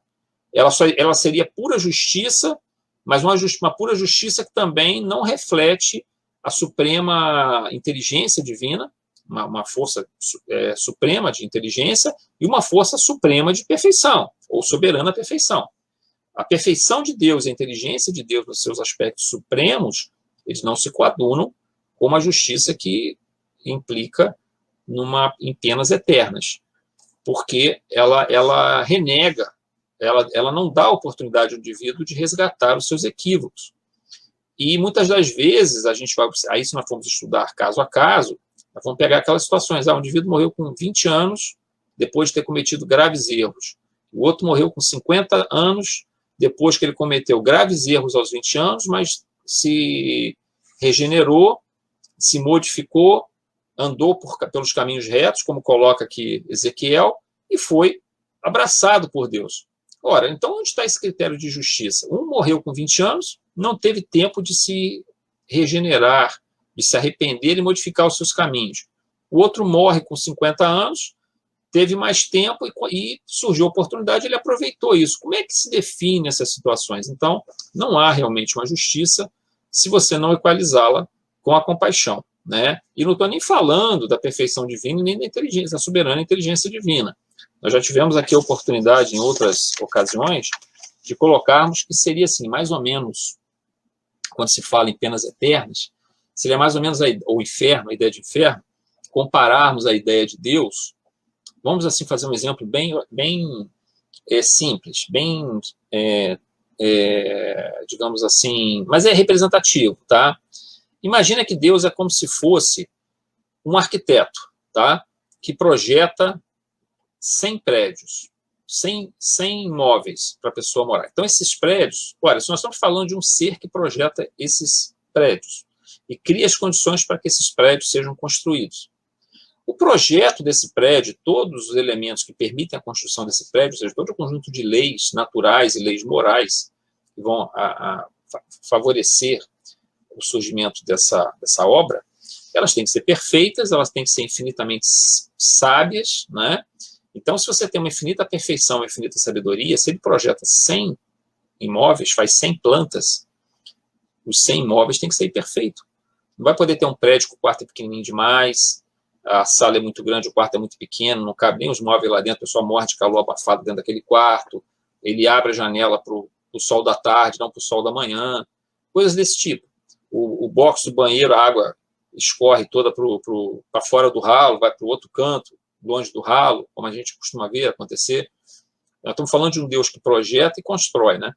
Ela seria pura justiça, mas uma pura justiça que também não reflete a suprema inteligência divina, uma força suprema de inteligência e uma força suprema de perfeição, ou soberana perfeição. A perfeição de Deus e a inteligência de Deus nos seus aspectos supremos, eles não se coadunam com uma justiça que implica em penas eternas, porque ela renega, ela não dá a oportunidade ao indivíduo de resgatar os seus equívocos. E muitas das vezes, aí se nós formos estudar caso a caso, nós vamos pegar aquelas situações, o indivíduo morreu com 20 anos, depois de ter cometido graves erros. O outro morreu com 50 anos, depois que ele cometeu graves erros aos 20 anos, mas se regenerou, se modificou, andou pelos caminhos retos, como coloca aqui Ezequiel, e foi abraçado por Deus. Ora, então onde está esse critério de justiça? Um morreu com 20 anos, não teve tempo de se regenerar, de se arrepender e modificar os seus caminhos. O outro morre com 50 anos, teve mais tempo e surgiu a oportunidade, ele aproveitou isso. Como é que se define essas situações? Então, não há realmente uma justiça se você não equalizá-la com a compaixão, né? E não estou nem falando da perfeição divina, nem da inteligência, da soberana inteligência divina. Nós já tivemos aqui a oportunidade, em outras ocasiões, de colocarmos que seria assim, mais ou menos, quando se fala em penas eternas, seria mais ou menos o inferno, a ideia de inferno, compararmos a ideia de Deus. Vamos assim fazer um exemplo bem simples, bem, digamos assim, mas é representativo, tá? Imagina que Deus é como se fosse um arquiteto, tá? Que projeta 100 prédios, 100 imóveis para a pessoa morar. Então, esses prédios, olha, se nós estamos falando de um ser que projeta esses prédios e cria as condições para que esses prédios sejam construídos. O projeto desse prédio, todos os elementos que permitem a construção desse prédio, ou seja, todo o conjunto de leis naturais e leis morais que vão favorecer o surgimento dessa obra, elas têm que ser perfeitas, elas têm que ser infinitamente sábias, né? Então, se você tem uma infinita perfeição, uma infinita sabedoria, se ele projeta 100 imóveis, faz 100 plantas, os 100 imóveis têm que ser perfeitos. Não vai poder ter um prédio que o quarto é pequenininho demais, a sala é muito grande, o quarto é muito pequeno, não cabe nem os móveis lá dentro, a pessoa morre de calor abafado dentro daquele quarto, ele abre a janela para o sol da tarde, não para o sol da manhã, coisas desse tipo. O box do banheiro, a água escorre toda para fora do ralo, vai para o outro canto, longe do ralo, como a gente costuma ver acontecer. Nós estamos falando de um Deus que projeta e constrói, né?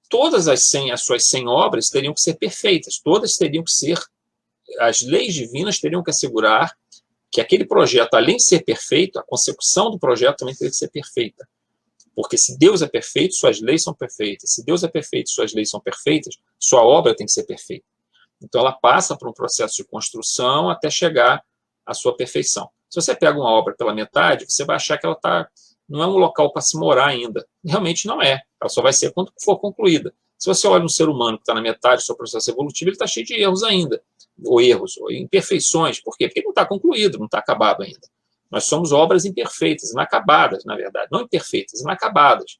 Todas as suas 100 obras teriam que ser perfeitas, todas teriam que ser, as leis divinas teriam que assegurar que aquele projeto, além de ser perfeito, a consecução do projeto também teria que ser perfeita. Porque se Deus é perfeito, suas leis são perfeitas. Se Deus é perfeito, suas leis são perfeitas, sua obra tem que ser perfeita. Então ela passa por um processo de construção até chegar à sua perfeição. Se você pega uma obra pela metade, você vai achar que ela não é um local para se morar ainda. Realmente não é. Ela só vai ser quando for concluída. Se você olha um ser humano que está na metade do seu processo evolutivo, ele está cheio de erros ainda. Ou erros, ou imperfeições. Por quê? Porque ele não está concluído, não está acabado ainda. Nós somos obras imperfeitas, inacabadas, na verdade. Não imperfeitas, inacabadas.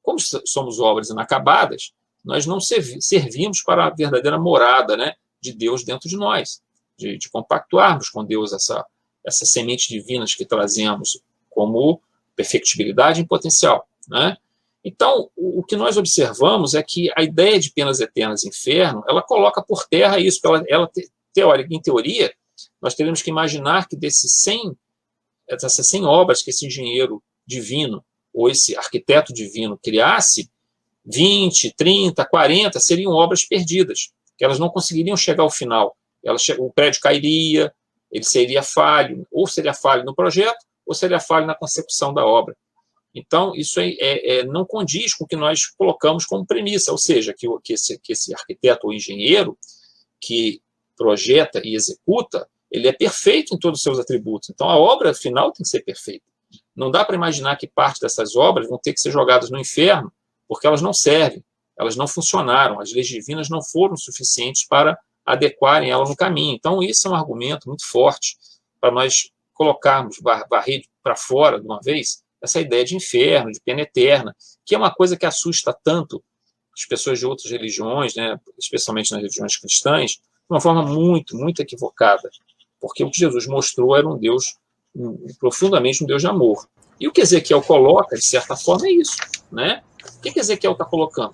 Como somos obras inacabadas, nós não servimos para a verdadeira morada, né, de Deus dentro de nós. De compactuarmos com Deus essas sementes divinas que trazemos como perfectibilidade em potencial, né? Então, o que nós observamos é que a ideia de penas eternas e inferno, ela coloca por terra isso. Em teoria, nós teríamos que imaginar que dessas 100 obras que esse engenheiro divino ou esse arquiteto divino criasse, 20, 30, 40 seriam obras perdidas, que elas não conseguiriam chegar ao final. O prédio cairia, ele seria falho, ou seria falho no projeto, ou seria falho na consecução da obra. Então, isso não condiz com o que nós colocamos como premissa, ou seja, que esse arquiteto ou engenheiro que projeta e executa, ele é perfeito em todos os seus atributos. Então, a obra final tem que ser perfeita. Não dá para imaginar que parte dessas obras vão ter que ser jogadas no inferno, porque elas não servem, elas não funcionaram, as leis divinas não foram suficientes para adequarem elas no caminho. Então, isso é um argumento muito forte para nós colocarmos, varrer para fora de uma vez, essa ideia de inferno, de pena eterna, que é uma coisa que assusta tanto as pessoas de outras religiões, né, especialmente nas religiões cristãs, de uma forma muito, muito equivocada. Porque o que Jesus mostrou era um Deus, profundamente um Deus de amor. E o que Ezequiel coloca, de certa forma, é isso, né? O que Ezequiel está colocando?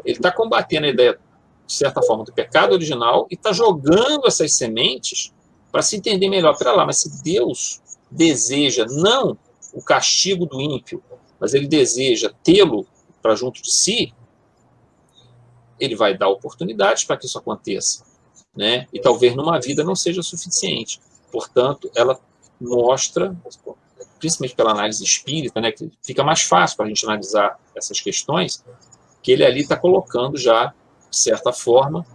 Ele está combatendo a ideia, de certa forma, do pecado original e está jogando essas sementes para se entender melhor. Pera lá, mas se Deus deseja não o castigo do ímpio, mas ele deseja tê-lo para junto de si, ele vai dar oportunidades para que isso aconteça, né? E talvez numa vida não seja suficiente. Portanto, ela mostra, principalmente pela análise espírita, né, que fica mais fácil para a gente analisar essas questões, que ele ali está colocando já, de certa forma,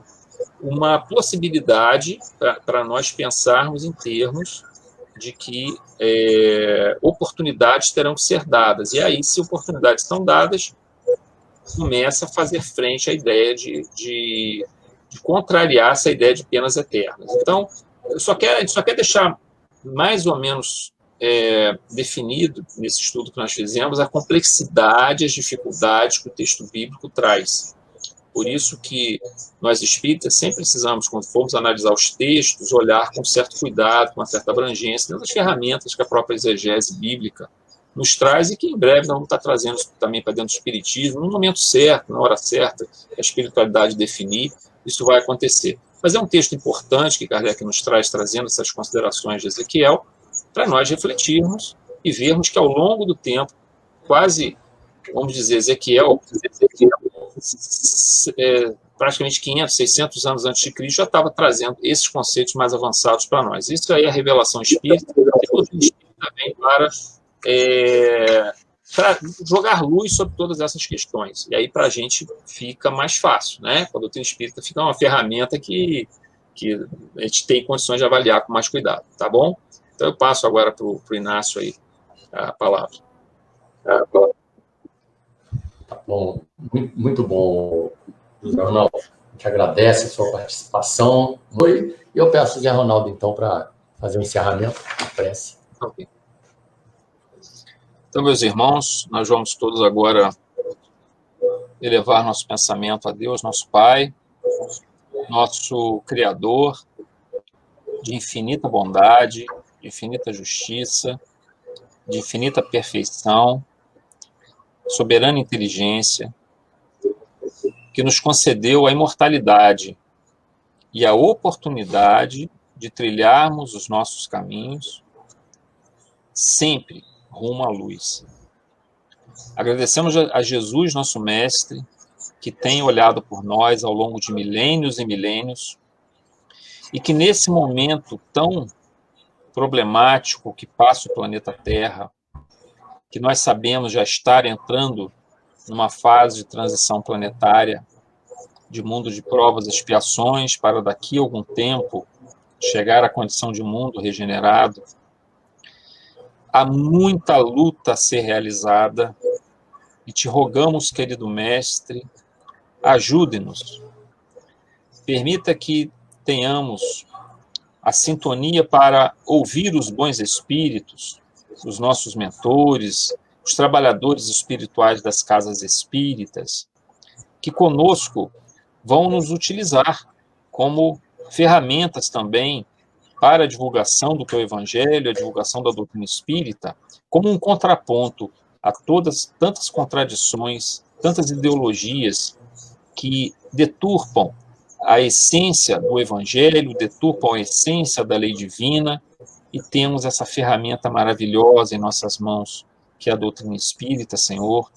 uma possibilidade para nós pensarmos em termos de que oportunidades terão que ser dadas. E aí, se oportunidades estão dadas, começa a fazer frente à ideia de contrariar essa ideia de penas eternas. Então, a gente só quer deixar mais ou menos definido, nesse estudo que nós fizemos, a complexidade, as dificuldades que o texto bíblico traz. Por isso que nós espíritas sempre precisamos, quando formos analisar os textos, olhar com certo cuidado, com uma certa abrangência, dentro das ferramentas que a própria exegese bíblica nos traz e que em breve nós vamos estar trazendo também para dentro do espiritismo, no momento certo, na hora certa, a espiritualidade definir, isso vai acontecer. Mas é um texto importante que Kardec nos traz, trazendo essas considerações de Ezequiel, para nós refletirmos e vermos que ao longo do tempo, quase, vamos dizer, Ezequiel praticamente 500, 600 anos antes de Cristo, já estava trazendo esses conceitos mais avançados para nós. Isso aí é a revelação espírita, e o espírita também para jogar luz sobre todas essas questões. E aí para a gente fica mais fácil, né? Quando o teu espírita fica uma ferramenta que a gente tem condições de avaliar com mais cuidado, tá bom? Então eu passo agora para o Inácio aí a palavra. Tá bom, muito bom, José Ronaldo. A gente agradece a sua participação. E eu peço ao José Ronaldo, então, para fazer o encerramento, a prece. Okay. Então, meus irmãos, nós vamos todos agora elevar nosso pensamento a Deus, nosso Pai, nosso Criador, de infinita bondade, de infinita justiça, de infinita perfeição, soberana inteligência, que nos concedeu a imortalidade e a oportunidade de trilharmos os nossos caminhos sempre rumo à luz. Agradecemos a Jesus, nosso Mestre, que tem olhado por nós ao longo de milênios e milênios, e que nesse momento tão problemático que passa o planeta Terra, que nós sabemos já estar entrando numa fase de transição planetária, de mundo de provas e expiações, para daqui a algum tempo chegar à condição de mundo regenerado, há muita luta a ser realizada, e te rogamos, querido Mestre, ajude-nos. Permita que tenhamos a sintonia para ouvir os bons espíritos, os nossos mentores, os trabalhadores espirituais das casas espíritas, que conosco vão nos utilizar como ferramentas também para a divulgação do teu evangelho, a divulgação da doutrina espírita, como um contraponto a todas tantas contradições, tantas ideologias que deturpam a essência do evangelho, deturpam a essência da lei divina, e temos essa ferramenta maravilhosa em nossas mãos, que é a doutrina espírita, Senhor,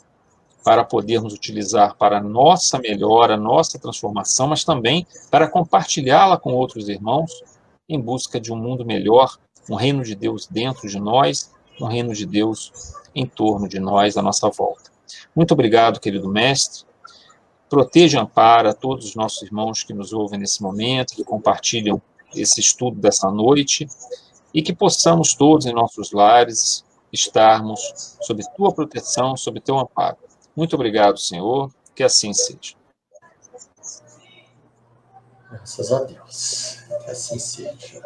para podermos utilizar para a nossa melhora, a nossa transformação, mas também para compartilhá-la com outros irmãos, em busca de um mundo melhor, um reino de Deus dentro de nós, um reino de Deus em torno de nós, à nossa volta. Muito obrigado, querido Mestre. Proteja e ampara todos os nossos irmãos que nos ouvem nesse momento, que compartilham esse estudo dessa noite, e que possamos todos em nossos lares estarmos sob tua proteção, sob teu amparo. Muito obrigado, Senhor, que assim seja. Graças a Deus, que assim seja.